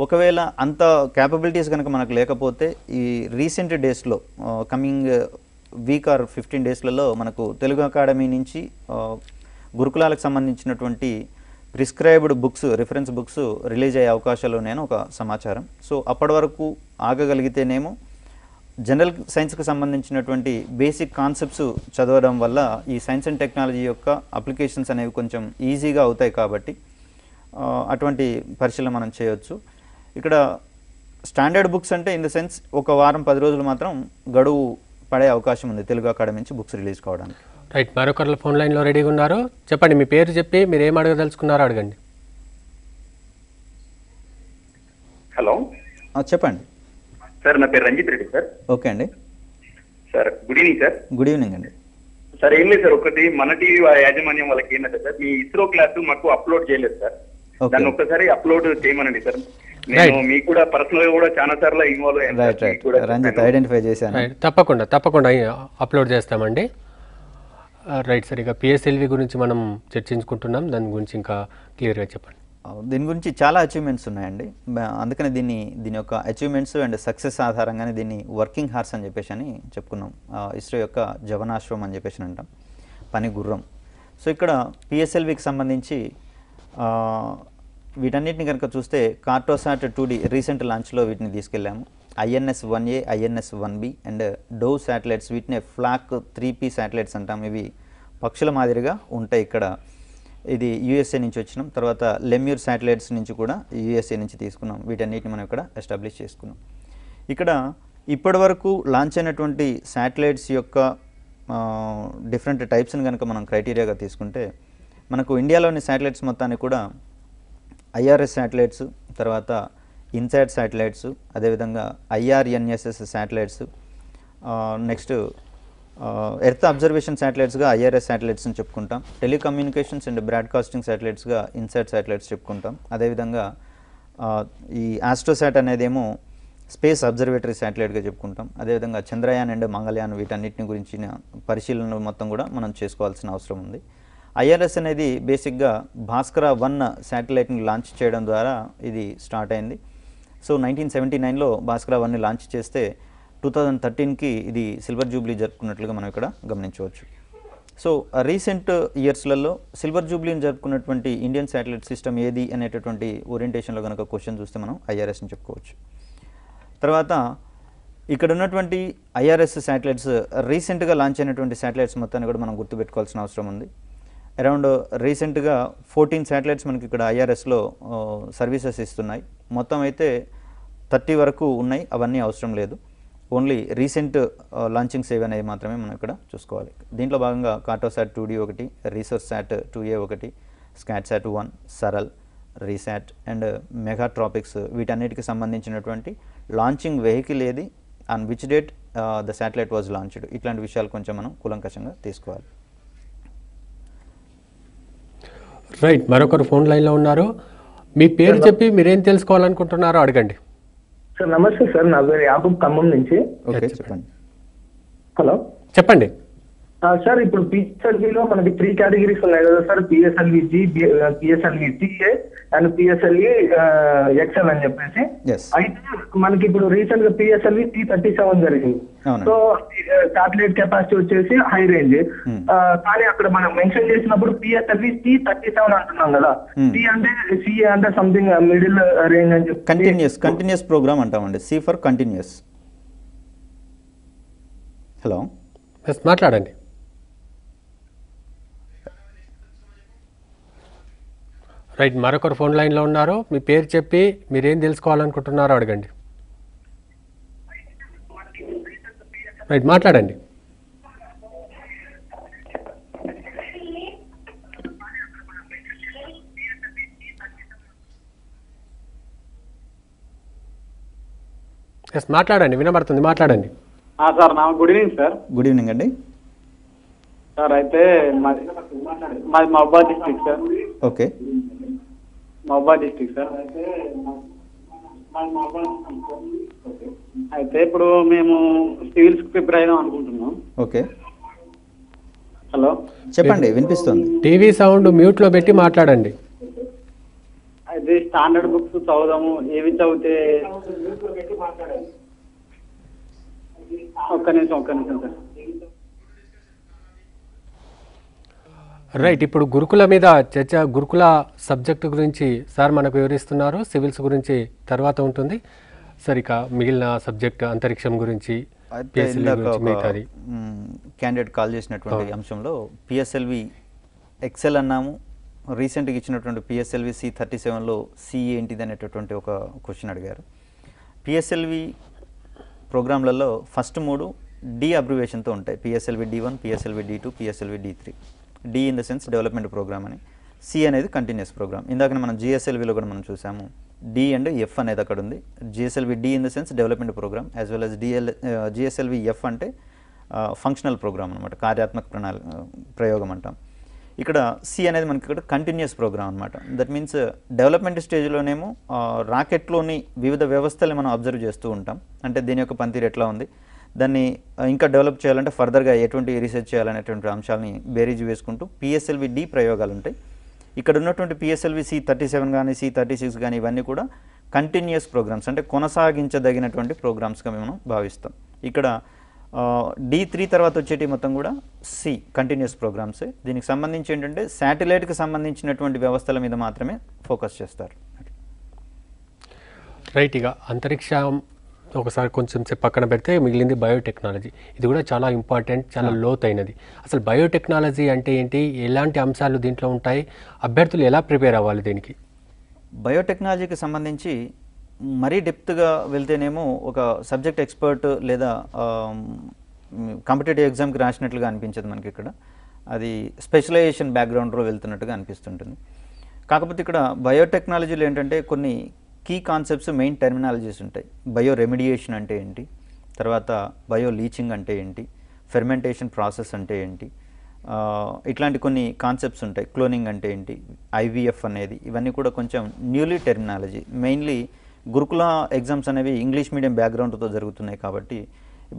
ఒకవేళ అంత క్యాపబిలిటీస్ కనుక మనకు లేకపోతే ఈ రీసెంట్ డేస్లో కమింగ్ వీక్ ఆర్ 15 డేస్లలో మనకు తెలుగు అకాడమీ నుంచి గురుకులాలకు సంబంధించినటువంటి prescribed books, reference books release అయ్యే అవకాశాలు ఉన్నాయని ఒక సమాచారం. సో అప్పటి వరకు ఆగగలిగితేనేమో జనరల్ సైన్స్కి సంబంధించినటువంటి బేసిక్ కాన్సెప్ట్స్ చదవడం వల్ల ఈ సైన్స్ అండ్ టెక్నాలజీ యొక్క అప్లికేషన్స్ అనేవి కొంచెం ఈజీగా అవుతాయి కాబట్టి అటువంటి పరిశీలన మనం చేయవచ్చు. ఇక్కడ స్టాండర్డ్ బుక్స్ అంటే ఇన్ ద సెన్స్ ఒక వారం 10 రోజులు మాత్రం గడువు పడే అవకాశం ఉంది తెలుగు అకాడమీ నుంచి బుక్స్ రిలీజ్ కావడానికి. రైట్, మరొకరు ఫోన్ లైన్లో రెడీగా ఉన్నారు. చెప్పండి, మీ పేరు చెప్పి మీరు ఏం అడగదలుచుకున్నారో అడగండి. హలో, చెప్పండి సార్. నా పేరు రంజిత్ రెడ్డి సార్. ఓకే అండి. Sir good evening sir. Good evening అండి. సార్ ఏం లేదు సార్, ఒకటి మన టీవీ యాజమాన్యం వాళ్ళకి ఏంటంటే సార్, మీ ఇస్రో క్లాస్ మాకు అప్లోడ్ చేయలేదు సార్. దాన్ని ఒక్కసారి అప్లోడ్ చేయమనండి సార్. నేను మీకు కూడా పర్సనల్ గా కూడా చాలా సార్లు ఇన్వాల్వ్ అయ్యాను. రంజిత్ ఐడెంటిఫై చేశాను. తప్పకుండా అప్లోడ్ చేస్తామండి. రైట్ సార్, ఇక పిఎస్ఎల్వి గురించి మనం చర్చించుకుంటున్నాం, దాని గురించి ఇంకా క్లియర్గా చెప్పండి. దీని గురించి చాలా అచీవ్మెంట్స్ ఉన్నాయండి. అందుకని దీని యొక్క అచీవ్మెంట్స్ అండ్ సక్సెస్ ఆధారంగానే దీన్ని వర్కింగ్ హార్స్ అని చెప్పేసి అని చెప్పుకున్నాం. ఇస్రో యొక్క జవనాశ్వం అని చెప్పేసి అంటాం, పని గుర్రం. సో ఇక్కడ పిఎస్ఎల్వికి సంబంధించి వీటన్నిటిని కనుక చూస్తే కార్టోసాట్ 2D రీసెంట్ లాంచ్లో వీటిని తీసుకెళ్ళాము. INS-1A, INS-1B and Dove satellites, వీటినే ఫ్లాక్ 3P శాటిలైట్స్ అంటాం. ఇవి పక్షుల మాదిరిగా ఉంటాయి. ఇక్కడ ఇది USA నుంచి వచ్చినాం. తర్వాత లెమ్యూర్ శాటిలైట్స్ నుంచి కూడా USA నుంచి తీసుకున్నాం. వీటన్నిటిని మనం ఇక్కడ ఎస్టాబ్లిష్ చేసుకున్నాం. ఇక్కడ ఇప్పటి వరకు లాంచ్ అయినటువంటి శాటిలైట్స్ యొక్క డిఫరెంట్ టైప్స్ని కనుక మనం క్రైటీరియాగా తీసుకుంటే మనకు ఇండియాలోని శాటిలైట్స్ మొత్తాన్ని కూడా IRS శాటిలైట్స్, తర్వాత ఇన్సాట్ శాటిలైట్స్, అదేవిధంగా IRNSS satellites, next earth observation శాటిలైట్స్గా IRS శాటిలైట్స్ అని చెప్పుకుంటాం. టెలికమ్యూనికేషన్స్ అండ్ బ్రాడ్కాస్టింగ్ శాటిలైట్స్గా ఇన్సాట్ శాటిలైట్స్ చెప్పుకుంటాం. అదేవిధంగా ఈ ఆస్ట్రోసాట్ అనేదేమో స్పేస్ అబ్జర్వేటరీ శాటిలైట్గా చెప్పుకుంటాం. అదేవిధంగా చంద్రయాన్ అండ్ మంగళయాన్, వీటన్నిటిని గురించిన పరిశీలన మొత్తం కూడా మనం చేసుకోవాల్సిన అవసరం ఉంది. IRS అనేది బేసిక్గా భాస్కర 1 శాటిలైట్ని లాంచ్ చేయడం ద్వారా ఇది స్టార్ట్ అయింది. సో 1979లో భాస్కర 1ని లాంచ్ చేస్తే 2013కి ఇది సిల్వర్ జూబ్లీ జరుపుకున్నట్లుగా మనం ఇక్కడ గమనించవచ్చు. సో రీసెంట్ ఇయర్స్లలో సిల్వర్ జూబ్లీని జరుపుకున్నటువంటి ఇండియన్ శాటిలైట్ సిస్టమ్ ఏది అనేటటువంటి ఓరియంటేషన్లో కనుక క్వశ్చన్ చూస్తే మనం IRSని చెప్పుకోవచ్చు. తర్వాత ఇక్కడ ఉన్నటువంటి IRS శాటిలైట్స్ రీసెంట్గా లాంచ్ అయినటువంటి శాటిలైట్స్ మొత్తాన్ని కూడా మనం గుర్తుపెట్టుకోవాల్సిన అవసరం ఉంది. అరౌండ్ రీసెంట్గా 14 శాటిలైట్స్ మనకి ఇక్కడ IRSలో సర్వీసెస్ ఇస్తున్నాయి. మొత్తం అయితే 30 వరకు ఉన్నాయి, అవన్నీ అవసరం లేదు. ఓన్లీ రీసెంట్ లాంచింగ్స్ ఏవనేవి మాత్రమే మనం ఇక్కడ చూసుకోవాలి. దీంట్లో భాగంగా కార్టోసాట్ 2D ఒకటి, రీసోర్స్ సాట్ 2A ఒకటి, స్కాట్సాట్ 1, సరల్, రీసాట్ అండ్ మెగాట్రాపిక్స్ వీటన్నిటికి సంబంధించినటువంటి లాంచింగ్ వెహికల్ ఏది, on which date the satellite was launched, ఇట్లాంటి విషయాలు కొంచెం మనం కూలంకషంగా తీసుకోవాలి. రైట్, మరొకరు ఫోన్ లైన్లో ఉన్నారు. మీ పేరు చెప్పి మీరేం తెలుసుకోవాలనుకుంటున్నారో అడగండి. సార్ నమస్తే సార్, నా పేరు యాకూబ్, ఖమ్మం నుంచి. ఓకే, చెప్పండి. హలో, చెప్పండి. సార్ ఇప్పుడు పిఎస్ఎల్విలో మనకి 3 కేటగిరీస్ ఉన్నాయి కదా sir, PSLV G, PSLV TA and PSLV XL అని చెప్పేసి. అయితే మనకి ఇప్పుడు రీసెంట్ గా పిఎస్ఎల్వి T37 జరిగింది. సో శాటిలైట్ కెపాసిటీ వచ్చేసి హై రేంజ్, కానీ అక్కడ మనం మెన్షన్ చేసినప్పుడు పిఎస్ఎల్వి T37 అంటున్నాం కదా. టీ అంటే సిఏ అంటే సంథింగ్ మిడిల్ రేంజ్ అని చెప్పి కంటిన్యూస్ ప్రోగ్రామ్ అంటామండి. C for continuous. హలో, మాట్లాడండి. రైట్, మరొకరు ఫోన్ లైన్లో ఉన్నారు. మీ పేరు చెప్పి మీరేం తెలుసుకోవాలనుకుంటున్నారో అడగండి. రైట్, మాట్లాడండి. ఎస్, మాట్లాడండి, వినబడుతుంది, మాట్లాడండి. Sir good evening sir. Good evening అండి. సార్ అయితే మాది మహబాద్ డిస్ట్రిక్ట్ సార్. ఓకే, మహబాద్ డిస్ట్రిక్ట్ సార్. అయితే ఇప్పుడు మేము సివిల్స్ ప్రిపేర్ అయిదాం అనుకుంటున్నాం. ఓకే, హలో చెప్పండి, వినిపిస్తుంది. టీవీ సౌండ్ మ్యూట్లో పెట్టి మాట్లాడండి. అయితే స్టాండర్డ్ బుక్స్ చదువుదాము, ఏవి చదివితే ఒక్క నిమిషం సార్. రైట్, ఇప్పుడు గురుకుల మీద చర్చ, గురుకుల సబ్జెక్టు గురించి సార్ మనకు వివరిస్తున్నారు. సివిల్స్ గురించి తర్వాత ఉంటుంది సార్. ఇక మిగిలిన సబ్జెక్ట్ అంతరిక్షం గురించి, క్యాండిడేట్ కాల్ చేసినటువంటి అంశంలో పిఎస్ఎల్వి ఎక్సెల్ అన్నాము. రీసెంట్గా ఇచ్చినటువంటి పిఎస్ఎల్వి C37లో సి ఏంటిది అనేటటువంటి ఒక క్వశ్చన్ అడిగారు. పిఎస్ఎల్వి ప్రోగ్రాంలలో ఫస్ట్ 3 డి అబ్రివేషన్తో ఉంటాయి. PSLV D1, PSLV D2, PSLV D3. D in the sense development programme అని, సి అనేది కంటిన్యూస్ ప్రోగ్రామ్. ఇందాక మనం జిఎస్ఎల్విలో కూడా మనం చూసాము, డి అండ్ ఎఫ్ అనేది అక్కడ ఉంది. GSLV D in the sense development programme, as well as GSLV F అంటే ఫంక్షనల్ ప్రోగ్రామ్ అనమాట, కార్యాత్మక ప్రయోగం అంటాం. ఇక్కడ సి అనేది మనకి ఇక్కడ కంటిన్యూస్ ప్రోగ్రామ్ అనమాట. దట్ మీన్స్ డెవలప్మెంట్ స్టేజ్లోనేమో రాకెట్లోని వివిధ వ్యవస్థల్ని మనం అబ్జర్వ్ చేస్తూ ఉంటాం. అంటే దీని యొక్క పనితీరు ఎట్లా ఉంది, దాన్ని ఇంకా డెవలప్ చేయాలంటే ఫర్దర్గా ఎటువంటి రీసెర్చ్ చేయాలనేటువంటి అంశాలని బేరీజ్ వేసుకుంటూ పిఎస్ఎల్వి డి ప్రయోగాలు ఉంటాయి. ఇక్కడ ఉన్నటువంటి పిఎస్ఎల్వి C37 కానీ C36 కానీ ఇవన్నీ కూడా కంటిన్యూస్ ప్రోగ్రామ్స్, అంటే కొనసాగించదగినటువంటి ప్రోగ్రామ్స్గా మనం భావిస్తాం. ఇక్కడ D3 తర్వాత వచ్చేటి మొత్తం కూడా సి కంటిన్యూస్ ప్రోగ్రామ్సే. దీనికి సంబంధించి ఏంటంటే శాటిలైట్కి సంబంధించినటువంటి వ్యవస్థల మీద మాత్రమే ఫోకస్ చేస్తారు. రైట్, ఇక అంతరిక్షం ఒకసారి కొంచెం పక్కన పెడితే మిగిలింది బయోటెక్నాలజీ. ఇది కూడా చాలా ఇంపార్టెంట్, చాలా లోతైనది. అసలు బయోటెక్నాలజీ అంటే ఏంటి, ఎలాంటి అంశాలు దీంట్లో ఉంటాయి, అభ్యర్థులు ఎలా ప్రిపేర్ అవ్వాలి దీనికి? బయోటెక్నాలజీకి సంబంధించి మరీ డెప్త్గా వెళ్తేనేమో ఒక సబ్జెక్ట్ ఎక్స్పర్ట్ లేదా కాంపిటేటివ్ ఎగ్జామ్కి రాసినట్లుగా అనిపించదు మనకి. ఇక్కడ అది స్పెషలైజేషన్ బ్యాక్గ్రౌండ్లో వెళ్తున్నట్టుగా అనిపిస్తుంటుంది. కాకపోతే ఇక్కడ బయోటెక్నాలజీలో ఏంటంటే కొన్ని కీ కాన్సెప్ట్స్, మెయిన్ టెర్మినాలజీస్ ఉంటాయి. బయో రెమిడియేషన్ అంటే ఏంటి, తర్వాత బయో లీచింగ్ అంటే ఏంటి, ఫెర్మెంటేషన్ ప్రాసెస్ అంటే ఏంటి, ఇట్లాంటి కొన్ని కాన్సెప్ట్స్ ఉంటాయి. క్లోనింగ్ అంటే ఏంటి, IVF అనేది, ఇవన్నీ కూడా కొంచెం న్యూలీ టెర్మినాలజీ. మెయిన్లీ గురుకుల ఎగ్జామ్స్ అనేవి ఇంగ్లీష్ మీడియం బ్యాక్గ్రౌండ్తో జరుగుతున్నాయి కాబట్టి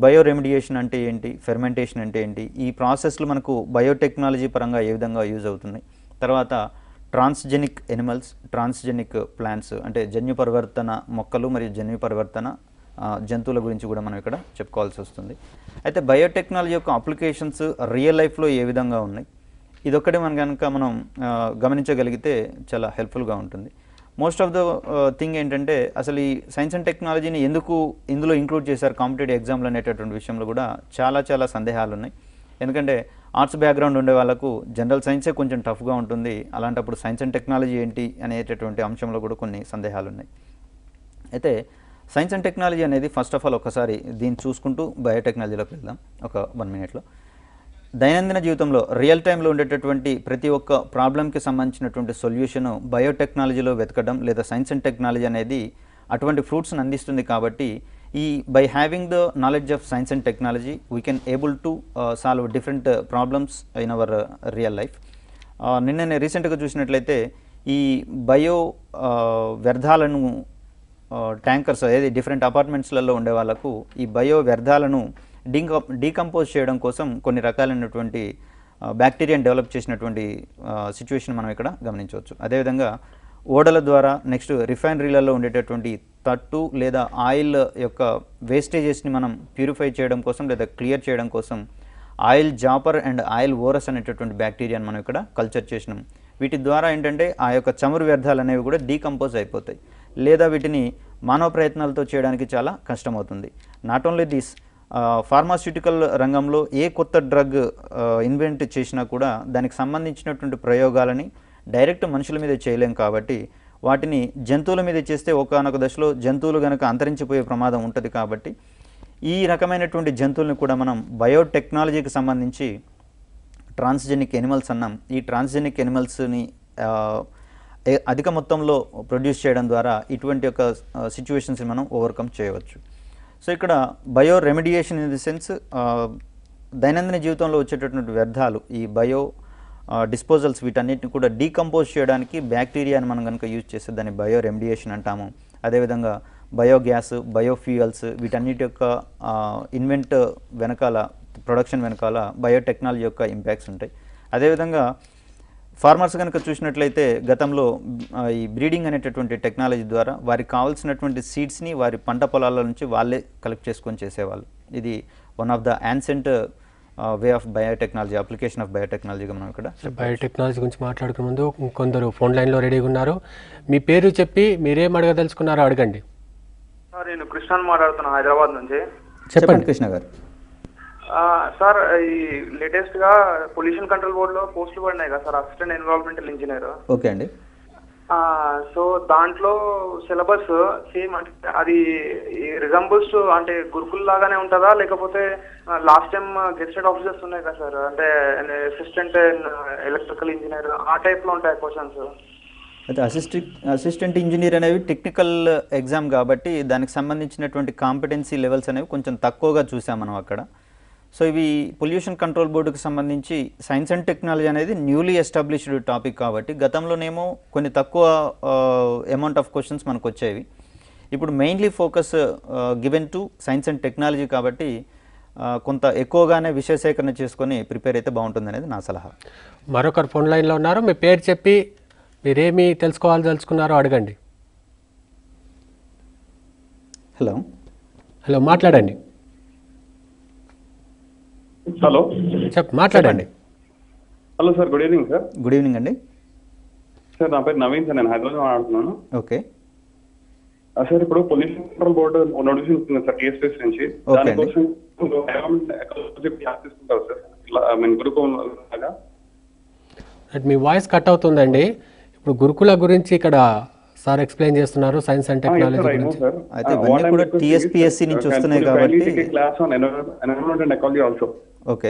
బయో రెమిడియేషన్ అంటే ఏంటి, ఫెర్మెంటేషన్ అంటే ఏంటి, ఈ ప్రాసెస్లు మనకు బయోటెక్నాలజీ పరంగా ఏ విధంగా యూజ్ అవుతున్నాయి. తర్వాత ట్రాన్స్జెనిక్ ఎనిమల్స్, ట్రాన్స్జెనిక్ ప్లాంట్స్ అంటే జన్యు పరివర్తన మొక్కలు మరియు జన్యు పరివర్తన జంతువుల గురించి కూడా మనం ఇక్కడ చెప్పుకోవాల్సి వస్తుంది. అయితే బయోటెక్నాలజీ యొక్క అప్లికేషన్స్ రియల్ లైఫ్లో ఏ విధంగా ఉన్నాయి, ఇదొక్కటే మనం కనుక మనం గమనించగలిగితే చాలా హెల్ప్ఫుల్గా ఉంటుంది. మోస్ట్ ఆఫ్ ద థింగ్ ఏంటంటే అసలు ఈ సైన్స్ అండ్ టెక్నాలజీని ఎందుకు ఇందులో ఇంక్లూడ్ చేశారు కాంపిటేటివ్ ఎగ్జామ్లు అనేటటువంటి విషయంలో కూడా చాలా సందేహాలు ఉన్నాయి. ఎందుకంటే ఆర్ట్స్ బ్యాక్గ్రౌండ్ ఉండే వాళ్ళకు జనరల్ సైన్సే కొంచెం టఫ్గా ఉంటుంది. అలాంటప్పుడు సైన్స్ అండ్ టెక్నాలజీ ఏంటి అనేటటువంటి అంశంలో కూడా కొన్ని సందేహాలు ఉన్నాయి. అయితే సైన్స్ అండ్ టెక్నాలజీ అనేది ఫస్ట్ ఆఫ్ ఆల్ ఒకసారి దీన్ని చూసుకుంటూ బయోటెక్నాలజీలోకి వెళ్దాం ఒక 1 minute. దైనందిన జీవితంలో రియల్ టైంలో ఉండేటటువంటి ప్రతి ఒక్క ప్రాబ్లంకి సంబంధించినటువంటి సొల్యూషన్ బయోటెక్నాలజీలో వెతకడం లేదా సైన్స్ అండ్ టెక్నాలజీ అనేది అటువంటి ఫ్రూట్స్ని అందిస్తుంది. కాబట్టి ఈ by having the knowledge of science and technology we can able to solve different problems in our real life. నిన్న రీసెంట్గా చూసినట్లయితే ఈ బయో వ్యర్థాలను ట్యాంకర్స్ ఏది డిఫరెంట్ అపార్ట్మెంట్స్లలో ఉండే వాళ్ళకు ఈ బయో వ్యర్థాలను డీకంపోజ్ చేయడం కోసం కొన్ని రకాలైనటువంటి బ్యాక్టీరియాని డెవలప్ చేసినటువంటి సిచ్యువేషన్ మనం ఇక్కడ గమనించవచ్చు. అదేవిధంగా ఓడల ద్వారా నెక్స్ట్ రిఫైనరీలలో ఉండేటటువంటి తట్టు లేదా ఆయిల్ యొక్క వేస్టేజెస్ని మనం ప్యూరిఫై చేయడం కోసం లేదా క్లియర్ చేయడం కోసం oil Zapper and oil Aorus అనేటటువంటి బ్యాక్టీరియాని మనం ఇక్కడ కల్చర్ చేసినాం. వీటి ద్వారా ఏంటంటే ఆ యొక్క చమురు వ్యర్థాలు అనేవి కూడా డీకంపోజ్ అయిపోతాయి, లేదా వీటిని మానవ ప్రయత్నాలతో చేయడానికి చాలా కష్టమవుతుంది. నాట్ ఓన్లీ దిస్, ఫార్మాస్యూటికల్ రంగంలో ఏ కొత్త డ్రగ్ ఇన్వెంట్ చేసినా కూడా దానికి సంబంధించినటువంటి ప్రయోగాలని డైరెక్ట్ మనుషుల మీద చేయలేం. కాబట్టి వాటిని జంతువుల మీద చేస్తే ఒకానొక దశలో జంతువులు కనుక అంతరించిపోయే ప్రమాదం ఉంటుంది. కాబట్టి ఈ రకమైనటువంటి జంతువులను కూడా మనం బయోటెక్నాలజీకి సంబంధించి ట్రాన్స్జెనిక్ ఎనిమల్స్ అన్నాం. ఈ ట్రాన్స్జెనిక్ ఎనిమల్స్ని అధిక మొత్తంలో ప్రొడ్యూస్ చేయడం ద్వారా ఇటువంటి యొక్క సిచ్యువేషన్స్ని మనం ఓవర్కమ్ చేయవచ్చు. సో ఇక్కడ bio remediation in the sense దైనందిన జీవితంలో వచ్చేటటువంటి వ్యర్థాలు ఈ బయో డిస్పోజల్స్ వీటన్నిటిని కూడా డీకంపోజ్ చేయడానికి బ్యాక్టీరియాని మనం కనుక యూజ్ చేస్తే దాన్ని బయో రెమిడియేషన్ అంటాము. అదేవిధంగా బయోగ్యాస్, బయోఫ్యూయల్స్ వీటన్నిటి యొక్క ఇన్వెంట్ వెనకాల, ప్రొడక్షన్ వెనకాల బయోటెక్నాలజీ యొక్క ఇంపాక్ట్స్ ఉంటాయి. అదేవిధంగా ఫార్మర్స్ కనుక చూసినట్లయితే గతంలో ఈ బ్రీడింగ్ అనేటటువంటి టెక్నాలజీ ద్వారా వారికి కావాల్సినటువంటి సీడ్స్ని వారి పంట పొలాల నుంచి వాళ్ళే కలెక్ట్ చేసుకొని చేసేవాళ్ళు. ఇది one of the ancient way of biotechnology, application of బయోటెక్నాలజీగా మనం ఇక్కడ బయోటెక్నాలజీ గురించి మాట్లాడుకునే ముందు కొందరు ఫోన్ లైన్లో రెడీగా ఉన్నారు. మీ పేరు చెప్పి మీరేం అడగదలుచుకున్నారో అడగండి. సార్ నేను కృష్ణ మాట్లాడుతున్నా హైదరాబాద్ నుంచి. చెప్పండి కృష్ణ గారు. సార్ ఈ లేటెస్ట్ గా పొల్యూషన్ కంట్రోల్ బోర్డ్ లో పోస్టులు పడినాయి కదా sir, assistant environmental engineer. Okay అండి. సో దాంట్లో సిలబస్ సేమ్ అంటే అది రిజంబుల్స్ అంటే గురుకుల్ లాగానే ఉంటుందా, లేకపోతే లాస్ట్ టైం గెస్టెడ్ ఆఫీసర్స్ ఉన్నాయి కదా సార్, అంటే అసిస్టెంట్ ఎలక్ట్రికల్ ఇంజనీర్ ఆ టైప్ లో ఉంటాయి క్వశ్చన్స్? అయితే అసిస్టెంట్ ఇంజనీర్ అనేవి టెక్నికల్ ఎగ్జామ్ కాబట్టి దానికి సంబంధించినటువంటి కాంపిటెన్సీ లెవెల్స్ అనేవి కొంచెం తక్కువగా చూసాం మనం అక్కడ. సో ఇవి పొల్యూషన్ కంట్రోల్ బోర్డుకి సంబంధించి సైన్స్ అండ్ టెక్నాలజీ అనేది న్యూలీ ఎస్టాబ్లిష్డ్ టాపిక్ కాబట్టి గతంలోనేమో కొన్ని తక్కువ అమౌంట్ ఆఫ్ క్వశ్చన్స్ మనకు వచ్చేవి. ఇప్పుడు mainly focus given to science and technology కాబట్టి కొంత ఎక్కువగానే విషయ సేకరణ చేసుకొని ప్రిపేర్ అయితే బాగుంటుంది అనేది నా సలహా. మరొకరు ఫోన్ లైన్లో ఉన్నారు. మీ పేరు చెప్పి మీరేమి తెలుసుకోవాలదలుచుకున్నారో అడగండి. హలో హలో మాట్లాడండి. హలో మాట్లాడండి. Hello sir, good evening sir. Good evening అండి. సార్ నా పేరు నవీన్ సార్, నేను హైదరాబాద్ మాట్లాడుతున్నాను. ఓకే సార్, ఇప్పుడు పొల్యూషన్ కంట్రోల్ బోర్డు నోటిఫికేషన్ ఉంది సార్ టీఎస్పీఎస్ నుంచి. దానికోసం క్లాస్ తీసుకుంటారు సార్, ఇలా గురుకులం లాగా. మీ వాయిస్ కట్ అవుతుందండి. ఇప్పుడు గురుకుల గురించి ఇక్కడ సార్ ఎక్స్ప్లెయిన్ చేస్తున్నారు, సైన్స్ అండ్ టెక్నాలజీ గురించి. అయితే ఇవన్నీ కూడా టీఎస్పీఎస్సీ నుంచి వస్తున్నాయి కాబట్టి class on environment and ecology also. Okay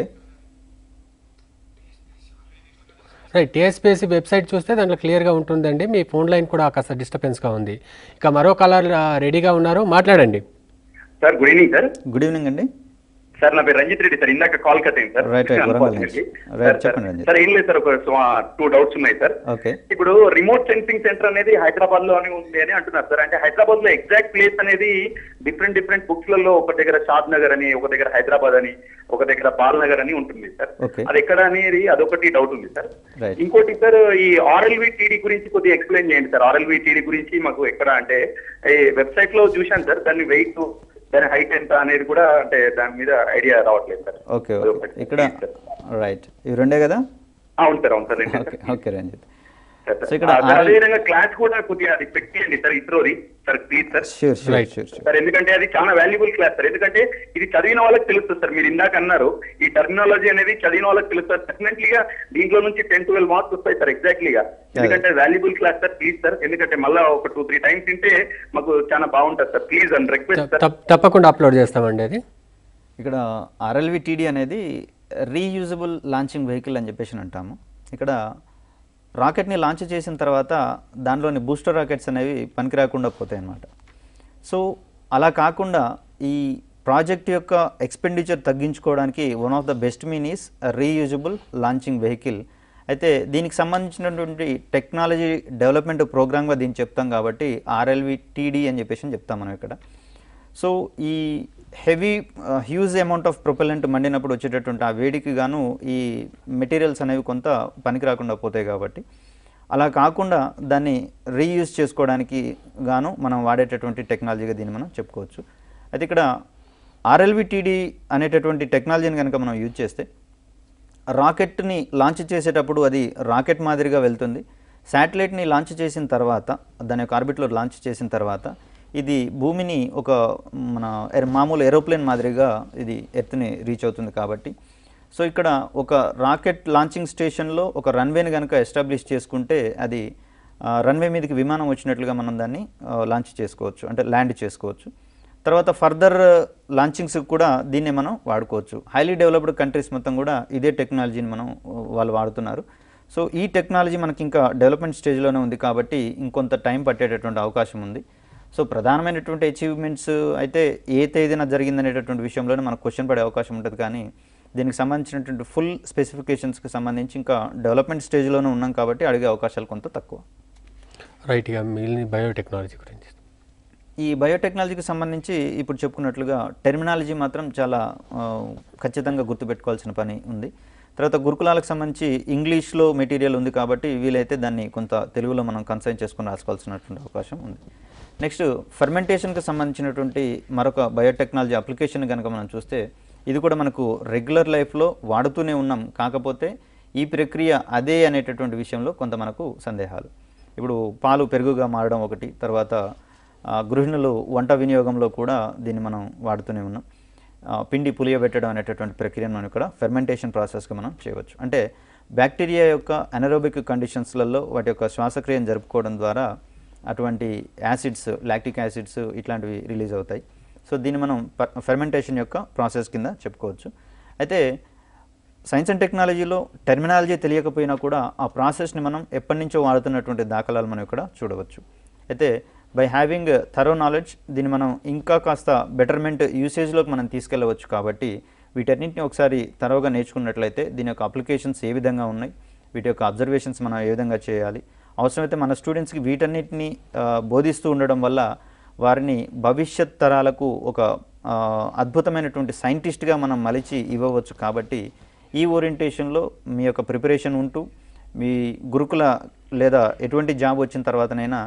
right. TSPSC website చూస్తే దాంట్లో క్లియర్గా ఉంటుందండి. మీ ఫోన్ లైన్ కూడా కాస్త డిస్టర్బెన్స్గా ఉంది. ఇక మరో కాలర్ రెడీగా ఉన్నారు, మాట్లాడండి. Sir good evening sir. Good evening అండి. సార్ నా పేరు రంజిత్ రెడ్డి సార్, ఇందాక కాల్ కట్ అయింది సార్. సార్ ఏం లేదు సార్, ఒక 2 డౌట్స్ ఉన్నాయి సార్. ఇప్పుడు రిమోట్ సెన్సింగ్ సెంటర్ అనేది హైదరాబాద్ లో ఉంది అని అంటున్నారు సార్. అంటే హైదరాబాద్ లో ఎగ్జాక్ట్ ప్లేస్ అనేది డిఫరెంట్ బుక్స్ లలో ఒక దగ్గర షాద్ నగర్ అని, ఒక దగ్గర హైదరాబాద్ అని, ఒక దగ్గర బాల్ నగర్ అని ఉంటుంది సార్. అది ఎక్కడ అనేది అదొకటి డౌట్ ఉంది సార్. ఇంకోటి సార్, ఈ ఆర్ఎల్వి టీడీ గురించి కొద్దిగా ఎక్స్ప్లెయిన్ చేయండి సార్. ఆర్ఎల్వి టీడీ గురించి మాకు ఎక్కడ అంటే వెబ్సైట్ లో చూశాను సార్, దాని వెయిట్, దాని హైట్ ఎంత అనేది కూడా అంటే దాని మీద ఐడియా రావట్లేదు సార్. ఓకే ఇక్కడ రైట్, ఇవి రెండే కదా? అవును సార్, అవును సార్. ఓకే రంజిత్. అదేవిధంగా క్లాస్ కూడా కొద్దిగా అది పెట్టండి సార్, ఇస్రోది సార్ ప్లీజ్ సార్. సార్ ఎందుకంటే అది చాలా వాల్యుబుల్ క్లాస్ సార్. ఎందుకంటే ఇది చదివిన వాళ్ళకి తెలుస్తుంది సార్. మీరు ఇందాక అన్నారు ఈ టర్మినాలజీ అనేది చదివిన వాళ్ళకి తెలుస్తుంది. డెఫినెట్లీగా దీంట్లో నుంచి 10-12 మార్క్స్ వస్తాయి సార్ ఎగ్జాక్ట్లీగా. ఎందుకంటే valuable class sir, please sir. ఎందుకంటే మళ్ళీ ఒక 2-3 టైమ్స్ తింటే మాకు చాలా బాగుంటుంది sir, please and request sir. తప్పకుండా అప్లోడ్ చేస్తామండి. అది ఇక్కడ ఆర్ఎల్వి టీడీ అనేది రీయూజబుల్ లాంచింగ్ వెహికల్ అని చెప్పేసి అంటాము. ఇక్కడ రాకెట్ని లాంచ్ చేసిన తర్వాత దానిలోని బూస్టర్ రాకెట్స్ అనేవి పనికి రాకుండా పోతాయి అన్నమాట. సో అలా కాకుండా ఈ ప్రాజెక్ట్ యొక్క ఎక్స్పెండిచర్ తగ్గించుకోవడానికి one of the best mean is reusable launching vehicle. అయితే దీనికి సంబంధించినటువంటి టెక్నాలజీ డెవలప్మెంట్ ప్రోగ్రామ్గా దీన్ని చెప్తాం కాబట్టి RLVTD అని చెప్పేసి చెప్తాం మనం ఇక్కడ. సో ఈ హెవీ హ్యూజ్ అమౌంట్ ఆఫ్ ప్రొపెలెంట్ మండినప్పుడు వచ్చేటటువంటి ఆ వేడికి గాను ఈ మెటీరియల్స్ అనేవి కొంత పనికి రాకుండా పోతాయి కాబట్టి అలా కాకుండా దాన్ని రీయూజ్ చేసుకోవడానికి గాను మనం వాడేటటువంటి టెక్నాలజీగా దీన్ని మనం చెప్పుకోవచ్చు. అయితే ఇక్కడ RLVTD అనేటటువంటి టెక్నాలజీని కనుక మనం యూజ్ చేస్తే రాకెట్ని లాంచ్ చేసేటప్పుడు అది రాకెట్ మాదిరిగా వెళ్తుంది. శాటిలైట్ని లాంచ్ చేసిన తర్వాత దాని యొక్క ఆర్బిట్లో లాంచ్ చేసిన తర్వాత ఇది భూమిని ఒక మన మామూలు ఏరోప్లేన్ మాదిరిగా ఇది ఎర్త్ని రీచ్ అవుతుంది కాబట్టి సో ఇక్కడ ఒక రాకెట్ లాంచింగ్ స్టేషన్లో ఒక రన్వేని కనుక ఎస్టాబ్లిష్ చేసుకుంటే అది రన్వే మీదకి విమానం వచ్చినట్లుగా మనం దాన్ని లాంచ్ చేసుకోవచ్చు, అంటే ల్యాండ్ చేసుకోవచ్చు. తర్వాత ఫర్దర్ లాంచింగ్స్కి కూడా దీన్నే మనం వాడుకోవచ్చు. హైలీ డెవలప్డ్ కంట్రీస్ మొత్తం కూడా ఇదే టెక్నాలజీని వాళ్ళు వాడుతున్నారు. సో ఈ టెక్నాలజీ మనకి ఇంకా డెవలప్మెంట్ స్టేజ్లోనే ఉంది కాబట్టి ఇంకొంత టైం పట్టేటటువంటి అవకాశం ఉంది. సో ప్రధానమైనటువంటి అచీవ్మెంట్స్ అయితే ఏ తేదీన జరిగిందనేటటువంటి విషయంలోనే మనకు క్వశ్చన్ పడే అవకాశం ఉంటుంది. కానీ దీనికి సంబంధించినటువంటి ఫుల్ స్పెసిఫికేషన్స్కి సంబంధించి ఇంకా డెవలప్మెంట్ స్టేజ్లోనే ఉన్నాం కాబట్టి అడిగే అవకాశాలు కొంత తక్కువ. రైట్. ఇక మిగిలిన బయోటెక్నాలజీ గురించి, ఈ బయోటెక్నాలజీకి సంబంధించి ఇప్పుడు చెప్పుకున్నట్లుగా టెర్మినాలజీ మాత్రం చాలా ఖచ్చితంగా గుర్తుపెట్టుకోవాల్సిన పని ఉంది. తర్వాత గురుకులాలకు సంబంధించి ఇంగ్లీష్లో మెటీరియల్ ఉంది కాబట్టి వీలైతే దాన్ని కొంత తెలుగులో మనం కన్సైన్ చేసుకుని రాసుకోవాల్సినటువంటి అవకాశం ఉంది. నెక్స్ట్ ఫర్మెంటేషన్కి సంబంధించినటువంటి మరొక బయోటెక్నాలజీ అప్లికేషన్ కనుక మనం చూస్తే ఇది కూడా మనకు రెగ్యులర్ లైఫ్లో వాడుతూనే ఉన్నాం. కాకపోతే ఈ ప్రక్రియ అదే అనేటటువంటి విషయంలో కొంత మనకు సందేహాలు. ఇప్పుడు పాలు పెరుగుగా మారడం ఒకటి, తర్వాత గృహిణులు వంట వినియోగంలో కూడా దీన్ని మనం వాడుతూనే ఉన్నాం. పిండి పులియబెట్టడం అనేటటువంటి ప్రక్రియను మనం ఇక్కడ ఫెర్మెంటేషన్ ప్రాసెస్గా మనం చేయవచ్చు. అంటే బ్యాక్టీరియా యొక్క అనరోబిక్ కండిషన్స్లలో వాటి యొక్క శ్వాసక్రియను జరుపుకోవడం ద్వారా అటువంటి యాసిడ్స్, లాక్టిక్ యాసిడ్స్ ఇట్లాంటివి రిలీజ్ అవుతాయి. సో దీన్ని మనం ఫెర్మెంటేషన్ యొక్క ప్రాసెస్ కింద చెప్పుకోవచ్చు. అయితే సైన్స్ అండ్ టెక్నాలజీలో టెర్మినాలజీ తెలియకపోయినా కూడా ఆ ప్రాసెస్ని మనం ఎప్పటి నుంచో వాడుతున్నటువంటి దాఖలాలు మనం ఇక్కడ చూడవచ్చు. అయితే బై హ్యావింగ్ థరో నాలెడ్జ్ దీన్ని మనం ఇంకా కాస్త బెటర్మెంట్ యూసేజ్లోకి మనం తీసుకెళ్ళవచ్చు. కాబట్టి వీటన్నింటిని ఒకసారి థరోగా నేర్చుకున్నట్లయితే దీని యొక్క అప్లికేషన్స్ ఏ విధంగా ఉన్నాయి, వీటి యొక్క అబ్జర్వేషన్స్ మనం ఏ విధంగా చేయాలి, అవసరమైతే మన స్టూడెంట్స్కి వీటన్నిటిని బోధిస్తూ ఉండడం వల్ల వారిని భవిష్యత్ తరాలకు ఒక అద్భుతమైనటువంటి సైంటిస్ట్గా మనం మలిచి ఇవ్వవచ్చు. కాబట్టి ఈ ఓరియంటేషన్లో మీ యొక్క ప్రిపరేషన్ ఉంటూ మీ గురుకుల లేదా ఎటువంటి జాబ్ వచ్చిన తర్వాతనైనా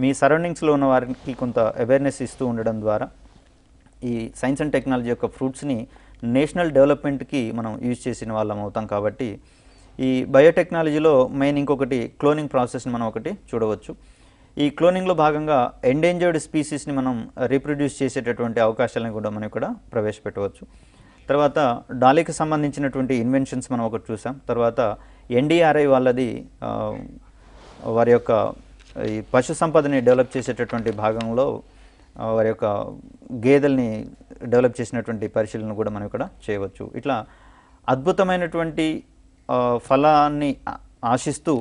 మీ సరౌండింగ్స్లో ఉన్న వారికి కొంత అవేర్నెస్ ఇస్తూ ఉండడం ద్వారా ఈ సైన్స్ అండ్ టెక్నాలజీ యొక్క ఫ్రూట్స్ని నేషనల్ డెవలప్మెంట్కి మనం యూజ్ చేసిన వాళ్ళం అవుతాం. కాబట్టి ఈ బయోటెక్నాలజీలో మెయిన్ ఇంకొకటి క్లోనింగ్ ప్రాసెస్ని మనం ఒకటి చూడవచ్చు. ఈ క్లోనింగ్లో భాగంగా ఎండేంజర్డ్ స్పీసీస్ని మనం రీప్రొడ్యూస్ చేసేటటువంటి అవకాశాలను కూడా మనం ఇక్కడ ప్రవేశపెట్టవచ్చు. తర్వాత డాలీకి సంబంధించినటువంటి ఇన్వెన్షన్స్ మనం ఒకటి చూసాం. తర్వాత NDRI వాళ్ళది వారి యొక్క ఈ పశు సంపదని డెవలప్ చేసేటటువంటి భాగంలో వారి యొక్క గేదెల్ని డెవలప్ చేసినటువంటి పరిశీలన కూడా మనం ఇక్కడ చేయవచ్చు. ఇట్లా అద్భుతమైనటువంటి ఫలాన్ని ఆశిస్తూ,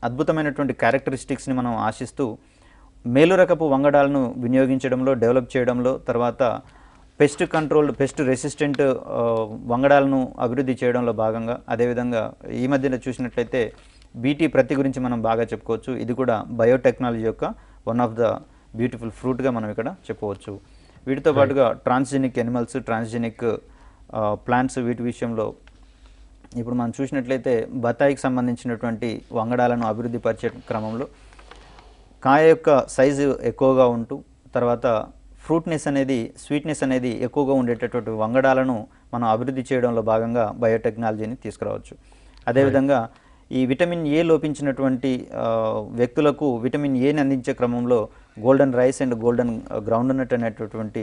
అద్భుతమైనటువంటి క్యారెక్టరిస్టిక్స్ని మనం ఆశిస్తూ మేలు రకపు వంగడాలను వినియోగించడంలో, డెవలప్ చేయడంలో, తర్వాత పెస్ట్ కంట్రోల్డ్, పెస్ట్ రెసిస్టెంట్ వంగడాలను అభివృద్ధి చేయడంలో భాగంగా, అదేవిధంగా ఈ మధ్యన చూసినట్లయితే BT ప్రతి గురించి మనం బాగా చెప్పుకోవచ్చు. ఇది కూడా బయోటెక్నాలజీ యొక్క వన్ ఆఫ్ ద బ్యూటిఫుల్ ఫ్రూట్గా మనం ఇక్కడ చెప్పవచ్చు. వీటితో పాటుగా ట్రాన్స్జెనిక్ ఎనిమల్స్, ట్రాన్స్జెనిక్ ప్లాంట్స్, వీటి విషయంలో ఇప్పుడు మనం చూసినట్లయితే బత్తాయికి సంబంధించినటువంటి వంగడాలను అభివృద్ధి పరిచే క్రమంలో కాయ యొక్క సైజు ఎక్కువగా ఉంటూ, తర్వాత ఫ్రూట్నెస్ అనేది, స్వీట్నెస్ అనేది ఎక్కువగా ఉండేటటువంటి వంగడాలను మనం అభివృద్ధి చేయడంలో భాగంగా బయోటెక్నాలజీని తీసుకురావచ్చు. అదేవిధంగా ఈ విటమిన్ ఏ లోపించినటువంటి వ్యక్తులకు విటమిన్ ఏని అందించే క్రమంలో golden rice and golden groundnut అనేటటువంటి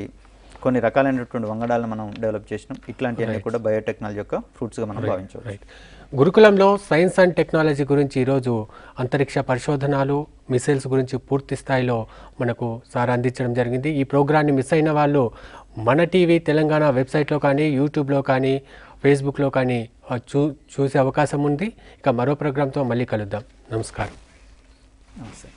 కొన్ని రకాలైనటువంటి వంగడాలను మనం డెవలప్ చేసినాం. ఇట్లాంటివన్నీ కూడా బయోటెక్నాలజీ యొక్క ఫ్రూట్స్గా మనం భావించవచ్చు. గురుకులంలో సైన్స్ అండ్ టెక్నాలజీ గురించి ఈరోజు అంతరిక్ష పరిశోధనలు, మిసైల్స్ గురించి పూర్తి స్థాయిలో మనకు సార్ అందించడం జరిగింది. ఈ ప్రోగ్రాన్ని మిస్ అయిన వాళ్ళు మన టీవీ తెలంగాణ వెబ్సైట్లో కానీ, యూట్యూబ్లో కానీ ఫేస్బుక్లో కానీ చూసే అవకాశం ఉంది. ఇక మరో ప్రోగ్రాంతో మళ్ళీ కలుద్దాం. నమస్కారం. నమస్తే.